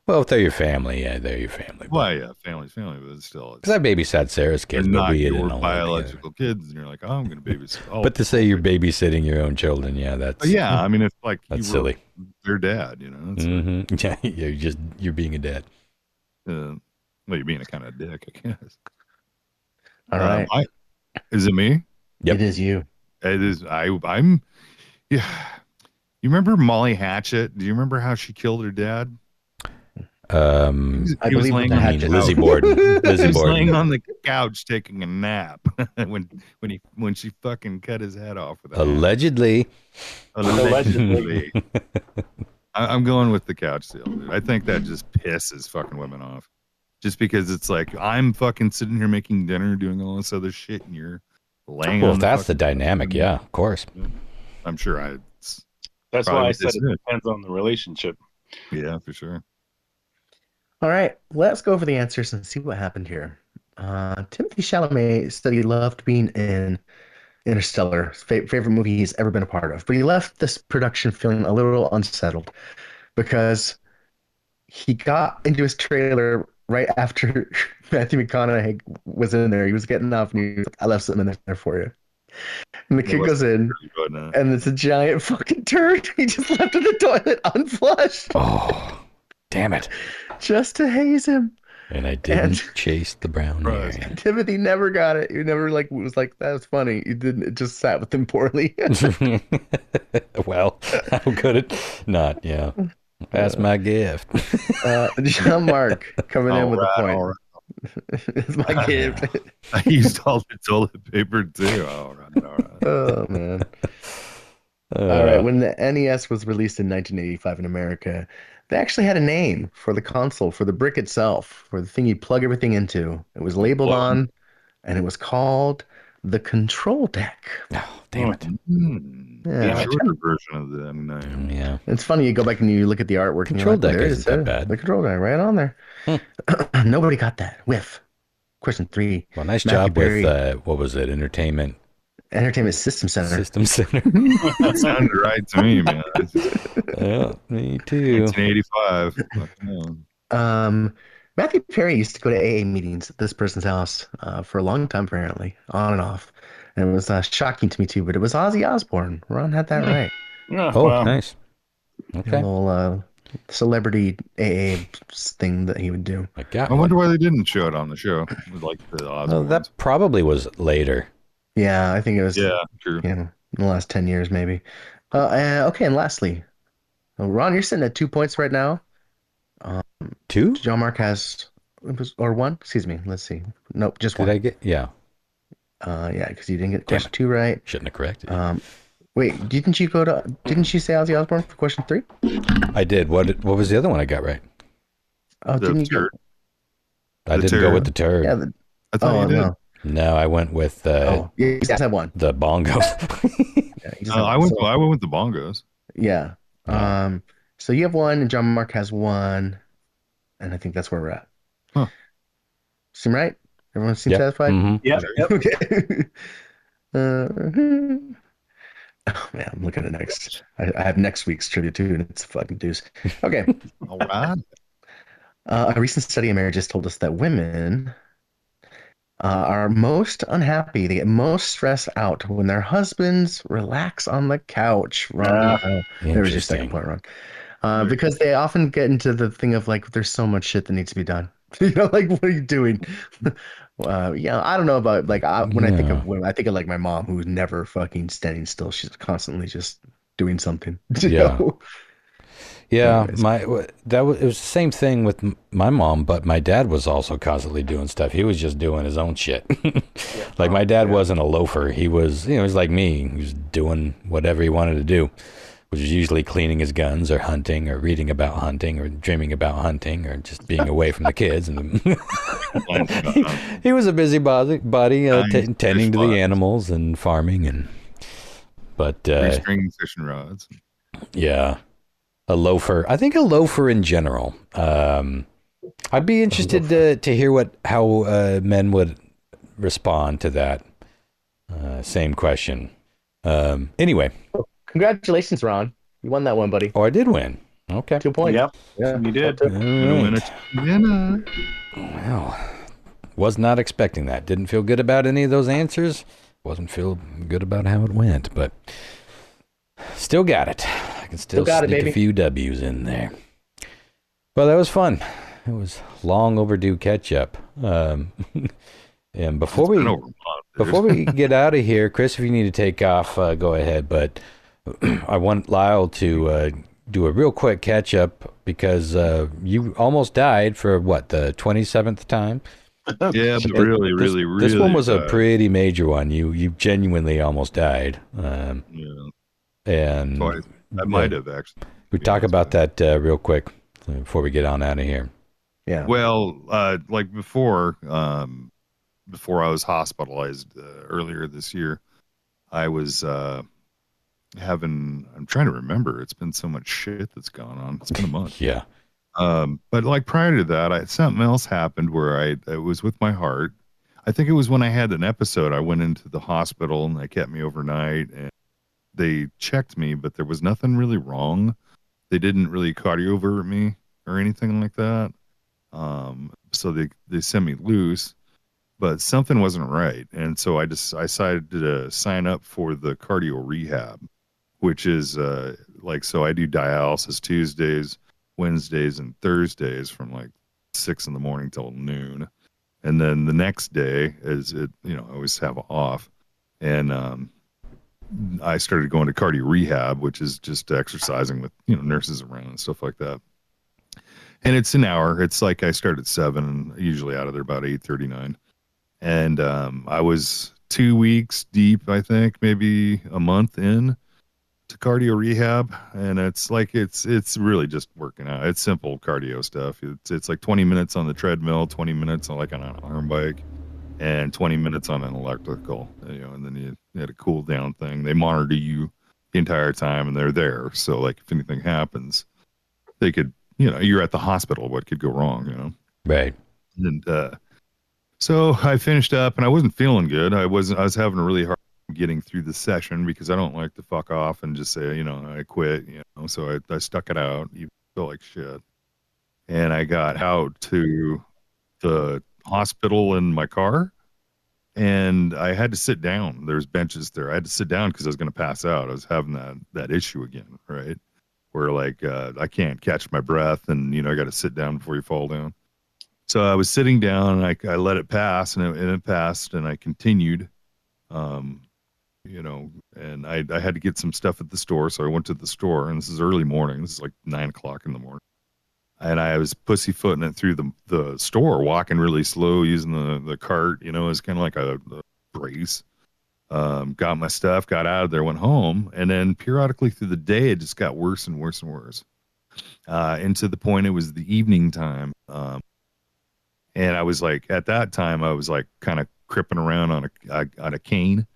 Well, if they're your family, yeah, they're your family. Well, yeah, family's family, but still. Because I babysat Sarah's kids, but not your biological kids, and you're like, oh, I'm gonna babysit. But to say you're babysitting your own children, yeah, that's it's like that's silly. Their dad, Yeah, you're being a dad. Well, you're being a kind of dick, I guess. All right. Is it me? Yep. It is you. It is. I'm. Yeah. You remember Molly Hatchet? Do you remember how she killed her dad? I He was believe laying the on hatchet. Lizzie Borden. Lizzie He was laying Borden. on the couch taking a nap when she fucking cut his head off with a hammer. Allegedly. Allegedly. I'm going with the couch deal, dude. I think that just pisses fucking women off. Just because it's like, I'm fucking sitting here making dinner, doing all this other shit, and you're laying Well, on if the that's the fucking dynamic, couch. yeah, of course. I'm sure That's probably why I what said this it is. depends on the relationship. Yeah, for sure. All right, let's go over the answers and see what happened here. Timothy Chalamet said he loved being in Interstellar, favorite movie he's ever been a part of, but he left this production feeling a little unsettled because he got into his trailer right after Matthew McConaughey was in there. He was getting off, and he was like, "I left something in there for you." And the It kid was goes in, pretty good, huh? and it's a giant fucking turd. He just left in the toilet unflushed, Oh, damn it. just to haze him. And I didn't And chase the brown Right. hair. Timothy never got it. He never was like, "That was funny." He didn't. It just sat with him poorly. Well, how could it not? Yeah. That's my gift. Jean-Marc coming in with a point. All right. It's my gift. I used all the toilet paper too. All right. Oh man. All right. When the NES was released in 1985 in America, they actually had a name for the console, for the brick itself, for the thing you plug everything into. It was labeled on, and it was called the control deck. Oh, damn it. Yeah. Shorter version of the name. Yeah. It's funny, you go back and you look at the artwork. Control and you're like, deck there it isn't that is, bad. The control deck, right on there. Nobody got that. Whiff. Question 3. Well, nice Matthew job Perry, with, what was it? Entertainment Entertainment System Center. System Center. That sounded right to me, man. Yeah, me too. 1985. Yeah. Matthew Perry used to go to AA meetings at this person's house for a long time, apparently, on and off. And it was shocking to me, too, but it was Ozzy Osbourne. Ron had that right. Yeah, Oh, wow. nice. A Okay. little celebrity AA thing that he would do. I got I one. wonder why they didn't show it on the show. Like the odds. Well, that probably was later. Yeah, I think it was, Yeah, true. in the last 10 years, maybe. Okay, and lastly, Ron, you're sitting at 2 points right now. 2? Jean-Marc has, or 1? Excuse me. Let's see. Nope, just Did 1. I get? Yeah. Yeah, because you didn't get Damn question 2 right. Shouldn't have corrected. Wait, didn't you say Ozzy Osbourne for question 3? I did. What was the other one I got right? Oh, The didn't you turd. I The didn't go turd. with the turd. Yeah. I thought you did. No. No, I went with You guys have 1. the bongos. Yeah, you just have I one. went with the bongos. Yeah. So you have 1, and Jean-Marc has 1, and I think that's where we're at. Huh. Seem right? Everyone seems Yep. satisfied? Mhm. Yep. Okay. Oh man, I'm looking at next. I have next week's trivia too, and it's a fucking deuce. Okay. All right. A recent study in marriages told us that women are most unhappy. They get most stressed out when their husbands relax on the couch. Ron, there was your second Interesting. point, Ron. Because they often get into the thing of like, there's so much shit that needs to be done. Like, what are you doing? Yeah, I don't know about like when I think of women, I think of like my mom, who's never fucking standing still. She's constantly just doing something. you Yeah. know? Yeah, Anyways. it was the same thing with my mom, but my dad was also constantly doing stuff. He was just doing his own shit. Like my dad wasn't a loafer. He was, he was like me. He was doing whatever he wanted to do, which was usually cleaning his guns or hunting or reading about hunting or dreaming about hunting or just being away from the kids. And he was a busybody, tending to the animals and farming but String fishing rods. yeah. A loafer. I think a loafer in general. I'd be interested to hear how men would respond to that same question. Anyway. Congratulations, Ron. You won that one, buddy. Oh, I did win. Okay. 2 points. Yep. Yeah, You did. All Win right. it. Well, was not expecting that. Didn't feel good about any of those answers. Wasn't feel good about how it went, but still got it. I can still got it, sneak baby. a few W's in there. Well, that was fun. It was long overdue catch-up. And before we get out of here, Chris, if you need to take off, go ahead. But I want Lyle to do a real quick catch up because you almost died for what, the 27th time? Yeah, but really, really, really. This one was a pretty major one. You genuinely almost died. Yeah. And Twice. I might have actually. We talk about that real quick before we get on out of here. Yeah. Well, like before I was hospitalized earlier this year, I was I'm trying to remember. It's been so much shit that's gone on. It's been a month. Yeah. But like prior to that, something else happened where it was with my heart. I think it was when I had an episode. I went into the hospital and they kept me overnight and they checked me, but there was nothing really wrong. They didn't really cardiovert me or anything like that. So they sent me loose, but something wasn't right. And so I decided to sign up for the cardio rehab, which is so I do dialysis Tuesdays, Wednesdays, and Thursdays from like 6 a.m. till noon. And then the next day I always have off. And I started going to cardio rehab, which is just exercising with, nurses around and stuff like that. And it's an hour. It's like I start at 7 and usually out of there about 8:39. And I was 2 weeks deep, I think, maybe a month in to cardio rehab. And it's really just working out. It's simple cardio stuff. It's like 20 minutes on the treadmill, 20 minutes on an arm bike, and 20 minutes on an elliptical, and then you had a cool down thing. They monitor you the entire time and they're there. So like if anything happens, they could, you're at the hospital. What could go wrong, Right. And so I finished up and I wasn't feeling good. I was having a really hard time getting through the session because I don't like to fuck off and just say, I quit, so I stuck it out. You feel like shit. And I got out to the hospital in my car and I had to sit down. There's benches there. I had to sit down because I was going to pass out. I was having that issue again, right? Where I can't catch my breath and, I got to sit down before you fall down. So I was sitting down and I let it pass and it passed and I continued, and I had to get some stuff at the store. So I went to the store and this is early morning. This is like 9:00 in the morning. And I was pussyfooting it through the store, walking really slow, using the cart, it was kind of like a brace. Got my stuff, got out of there, went home. And then periodically through the day, it just got worse and worse and worse. And to the point it was the evening time. And I was like, at that time, I was like kind of cripping around on a cane,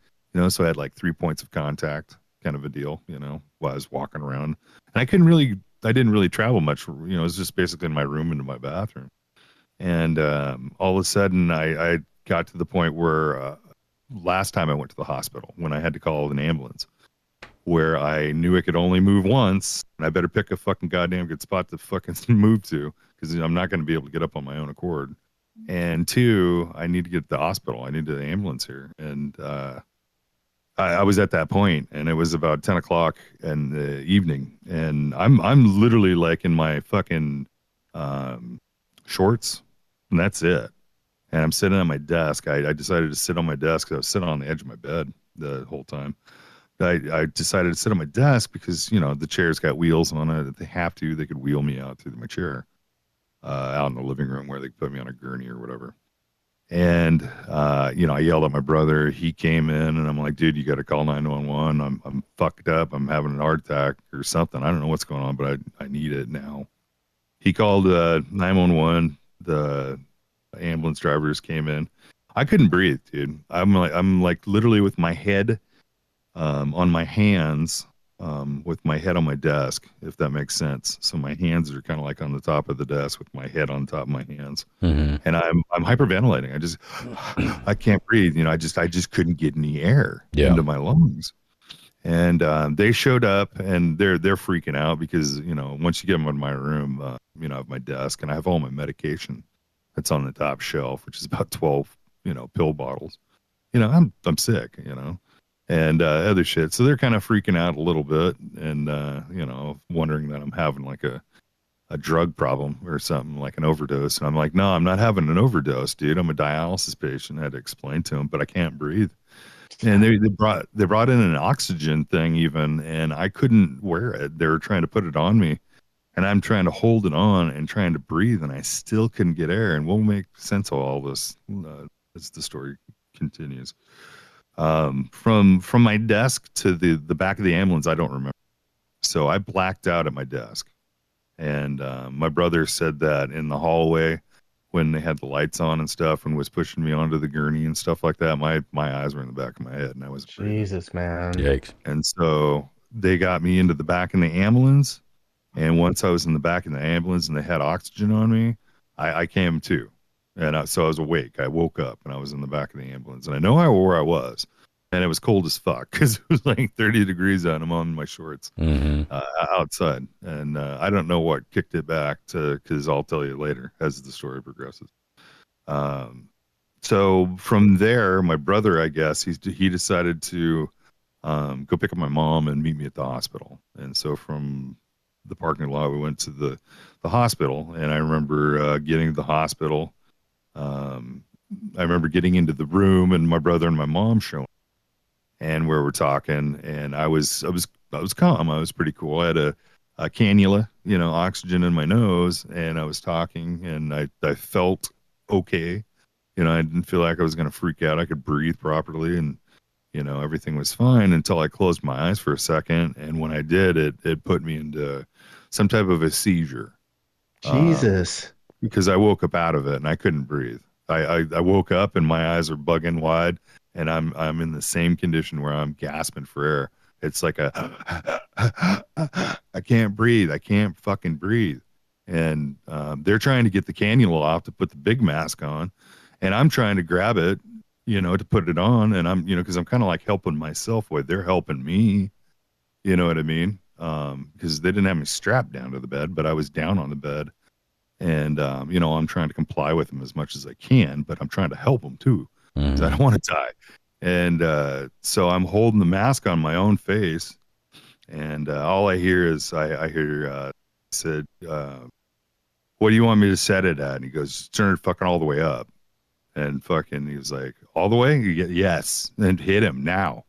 so I had like 3 points of contact kind of a deal, while I was walking around. And I didn't really travel much, it was just basically in my room and in my bathroom. And all of a sudden, I got to the point where last time I went to the hospital, when I had to call an ambulance, where I knew I could only move once, and I better pick a fucking goddamn good spot to fucking move to, because I'm not going to be able to get up on my own accord. And 2, I need to get to the hospital. I need the ambulance here. And I was at that point, and it was about 10 o'clock in the evening, and I'm literally like in my fucking shorts, and that's it. And I'm sitting at my desk. I decided to sit on my desk because I was sitting on the edge of my bed the whole time. I decided to sit on my desk because, the chair's got wheels on it. If they have to, they could wheel me out through my chair out in the living room where they could put me on a gurney or whatever. And, I yelled at my brother. He came in and I'm like, dude, you got to call 911. I'm fucked up. I'm having an heart attack or something. I don't know what's going on, but I need it now. He called 911. The ambulance drivers came in. I couldn't breathe, dude. I'm like literally with my head on my hands, with my head on my desk, if that makes sense. So my hands are kind of like on the top of the desk with my head on top of my hands. Mm-hmm. And I'm hyperventilating. I can't breathe. I just couldn't get any air into my lungs. And they showed up and they're freaking out because, once you get them in my room, I have my desk and I have all my medication that's on the top shelf, which is about 12, pill bottles. I'm sick, and other shit. So they're kind of freaking out a little bit and, wondering that I'm having like a drug problem or something, like an overdose. And I'm like, no, I'm not having an overdose, dude. I'm a dialysis patient. I had to explain to him, but I can't breathe. And they brought in an oxygen thing even, and I couldn't wear it. They were trying to put it on me, and I'm trying to hold it on and trying to breathe, and I still couldn't get air. And we'll make sense of all this as the story continues. From my desk to the back of the ambulance, I don't remember. So I blacked out at my desk, and my brother said that in the hallway when they had the lights on and stuff and was pushing me onto the gurney and stuff like that, my eyes were in the back of my head and I was Jesus, man. Yikes. And so they got me into the back of the ambulance. And once I was in the back of the ambulance and they had oxygen on me, I came to. And so I was awake. I woke up and I was in the back of the ambulance. And I know where I was. And it was cold as fuck because it was like 30 degrees out. I'm on my shorts outside. And I don't know what kicked it back to, because I'll tell you later as the story progresses. So from there, my brother, I guess, he decided to go pick up my mom and meet me at the hospital. And so from the parking lot, we went to the hospital. And I remember getting to the hospital. I remember getting into the room and my brother and my mom showing. And where we're talking, and I was calm. I was pretty cool. I had a cannula, oxygen in my nose, and I was talking, and I felt okay. I didn't feel like I was going to freak out. I could breathe properly, and everything was fine until I closed my eyes for a second. And when I did, it put me into some type of a seizure. Jesus. Because I woke up out of it and I couldn't breathe. I woke up and my eyes are bugging wide. And I'm in the same condition where I'm gasping for air. It's like I can't breathe. I can't fucking breathe. And they're trying to get the cannula off to put the big mask on, and I'm trying to grab it, to put it on. And I'm, because I'm kind of like helping myself while they're helping me. You know what I mean? Because they didn't have me strapped down to the bed, but I was down on the bed, and I'm trying to comply with them as much as I can, but I'm trying to help them too. I don't want to die. And so I'm holding the mask on my own face. And all I hear is I hear said, what do you want me to set it at? And he goes, turn it fucking all the way up. And fucking he was like, all the way? Yes. And hit him now.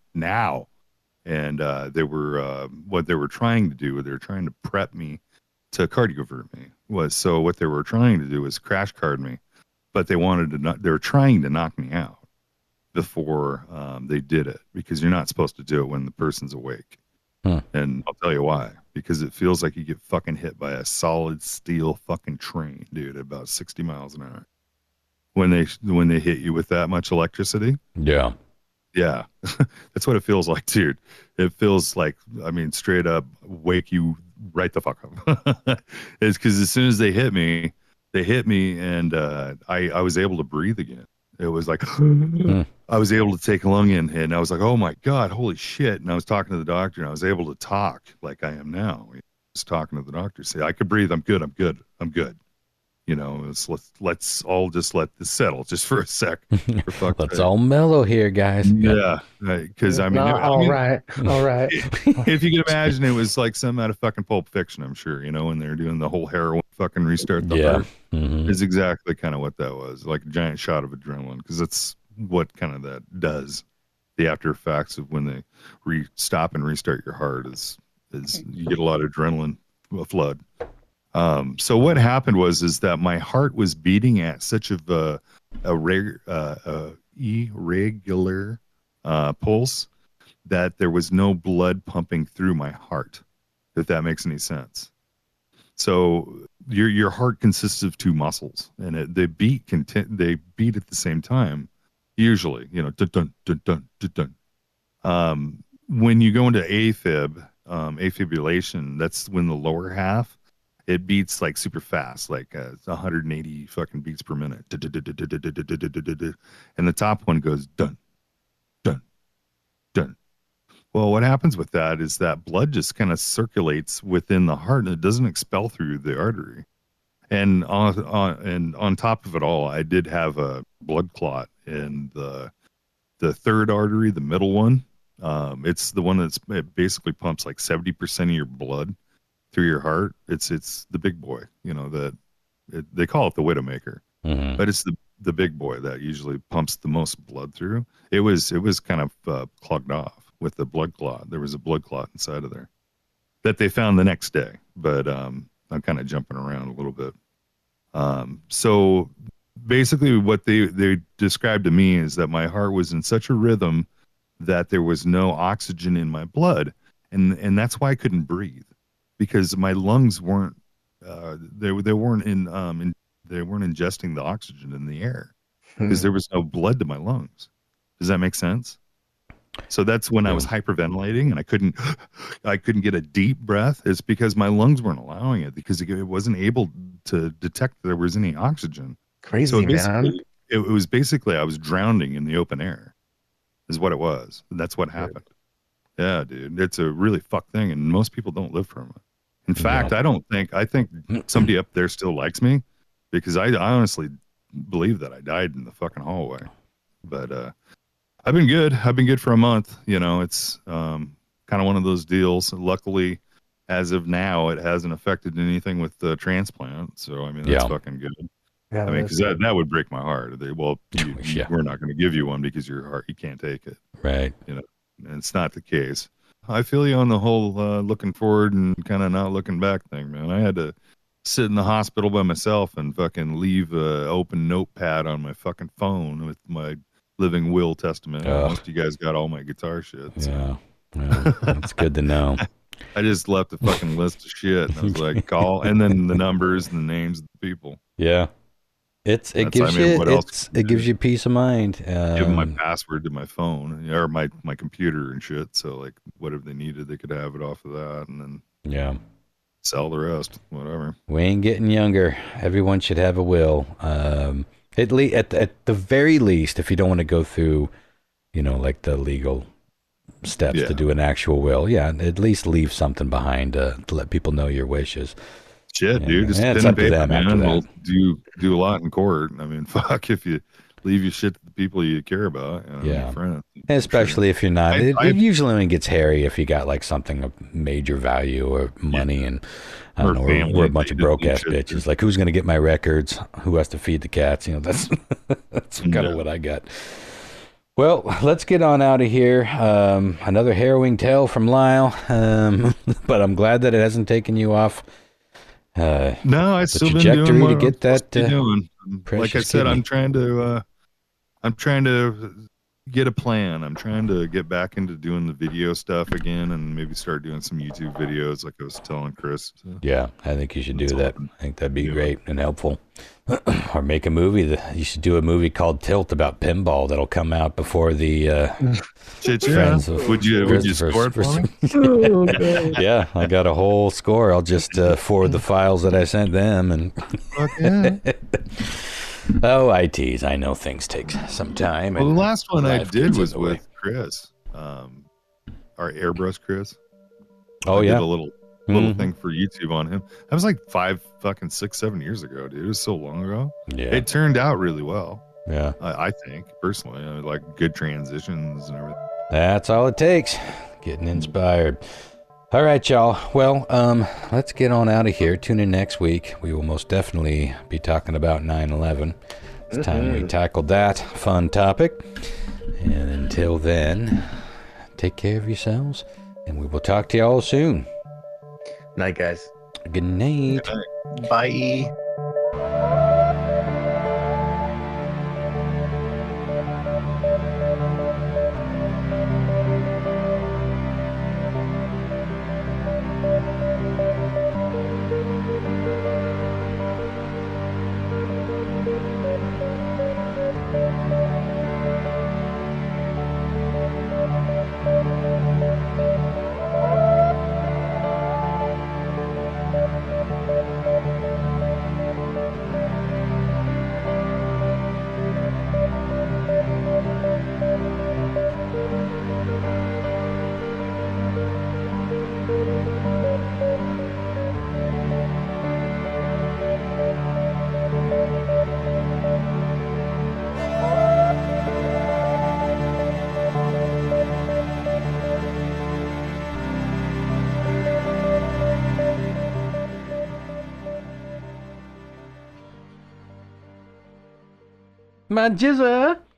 And they were what they were trying to do, they were trying to prep me to cardiovert me. So what they were trying to do was crash card me. But they were trying to knock me out before they did it, because you're not supposed to do it when the person's awake. And I'll tell you why. Because it feels like you get fucking hit by a solid steel fucking train, dude, at about 60 miles an hour. When they hit you with that much electricity. Yeah. Yeah. That's what it feels like, dude. It feels like, straight up wake you right the fuck up. It's because as soon as they hit me, and I was able to breathe again. It was like I was able to take a lung in, and I was like, oh my God, holy shit. And I was talking to the doctor, and I was able to talk like I am now. I was talking to the doctor, say, I could breathe. I'm good. Let's all just let this settle just for a sec. Let's all mellow here, guys. Yeah. Because all right. If you can imagine, it was like some out of fucking Pulp Fiction, I'm sure, when they're doing the whole heroin fucking restart the heart. Is exactly kind of what that was, like a giant shot of adrenaline, because that's what kind of that does. The after effects of when they stop and restart your heart is you get a lot of adrenaline flood. So what happened is that my heart was beating at such a irregular pulse that there was no blood pumping through my heart, if that makes any sense. So your heart consists of two muscles, and they beat at the same time, usually, dun, dun, dun, dun, dun, dun. When you go into AFib, afibrillation, that's when the lower half, it beats like super fast, like 180 fucking beats per minute. And the top one goes dun, dun, dun. Well, what happens with that is that blood just kind of circulates within the heart, and it doesn't expel through the artery. And on top of it all, I did have a blood clot in the third artery, the middle one. It's the one it basically pumps like 70% of your blood through your heart. It's the big boy, they call it the Widowmaker, but it's the big boy that usually pumps the most blood through, it was kind of clogged off with the blood clot. There was a blood clot inside of there that they found the next day. But I'm kind of jumping around a little bit. So basically what they described to me is that my heart was in such a rhythm that there was no oxygen in my blood. And that's why I couldn't breathe, because my lungs weren't, they weren't they weren't ingesting the oxygen in the air because there was no blood to my lungs. Does that make sense? So that's when I was hyperventilating and I couldn't get a deep breath. It's because my lungs weren't allowing it, because it wasn't able to detect that there was any oxygen. Crazy, so man. It was basically I was drowning in the open air is what it was. And that's what happened. Yeah, dude. It's a really fucked thing, and most people don't live from it. In fact, I think somebody up there still likes me, because I honestly believe that I died in the fucking hallway. But I've been good. I've been good for a month. You know, it's kind of one of those deals. Luckily, as of now, it hasn't affected anything with the transplant. So, I mean, that's fucking good. Yeah, I mean, because that would break my heart. We're not going to give you one because your heart, you can't take it. Right. You know, and it's not the case. I feel you on the whole looking forward and kind of not looking back thing, man. I had to sit in the hospital by myself and fucking leave an open notepad on my fucking phone with my living will testament. Most of you guys got all my guitar shit. So. Yeah. Well, that's good to know. I just left a fucking list of shit. And I was like, call, and then the numbers and the names of the people. Yeah. It gives you peace of mind. Give them my password to my phone or my computer and shit. So like whatever they needed, they could have it off of that, and then sell the rest, whatever. We ain't getting younger. Everyone should have a will. At the very least, if you don't want to go through, you know, like the legal steps to do an actual will, at least leave something behind to let people know your wishes. Shit, dude, just pen and paper, man. We'll do a lot in court. I mean, fuck, if you leave your shit to the people you care about, you know, your friends. And especially if you're not. It usually only gets hairy if you got like something of major value or money, and I don't know, we're a bunch of broke ass bitches. Like, who's gonna get my records? Who has to feed the cats? You know, that's kind of what I got. Well, let's get on out of here. Another harrowing tale from Lyle, but I'm glad that it hasn't taken you off. No, I've still been doing what to get that. Like I said, I'm trying to get a plan. I'm trying to get back into doing the video stuff again, and maybe start doing some YouTube videos, like I was telling Chris. So. Yeah, I think you should do that. I think that'd be great and helpful. Or make a movie. You should do a movie called Tilt about pinball that'll come out before the Friends of Would you score it for me? Yeah, I got a whole score. I'll just forward the files that I sent them, and I tease. I know things take some time. Well, the last one I did was with Chris, our airbrush Chris. I did a little thing for YouTube on him. That was like 6, 7 years ago, dude. It was so long ago. Yeah, it turned out really well. Yeah, I think personally, like good transitions and everything. That's all it takes. Getting inspired. All right, y'all. Well, let's get on out of here. Tune in next week. We will most definitely be talking about 9/11. It's time we tackled that fun topic. And until then, take care of yourselves, and we will talk to y'all soon. Night, guys. Good night. Good night. Bye. My jizzer.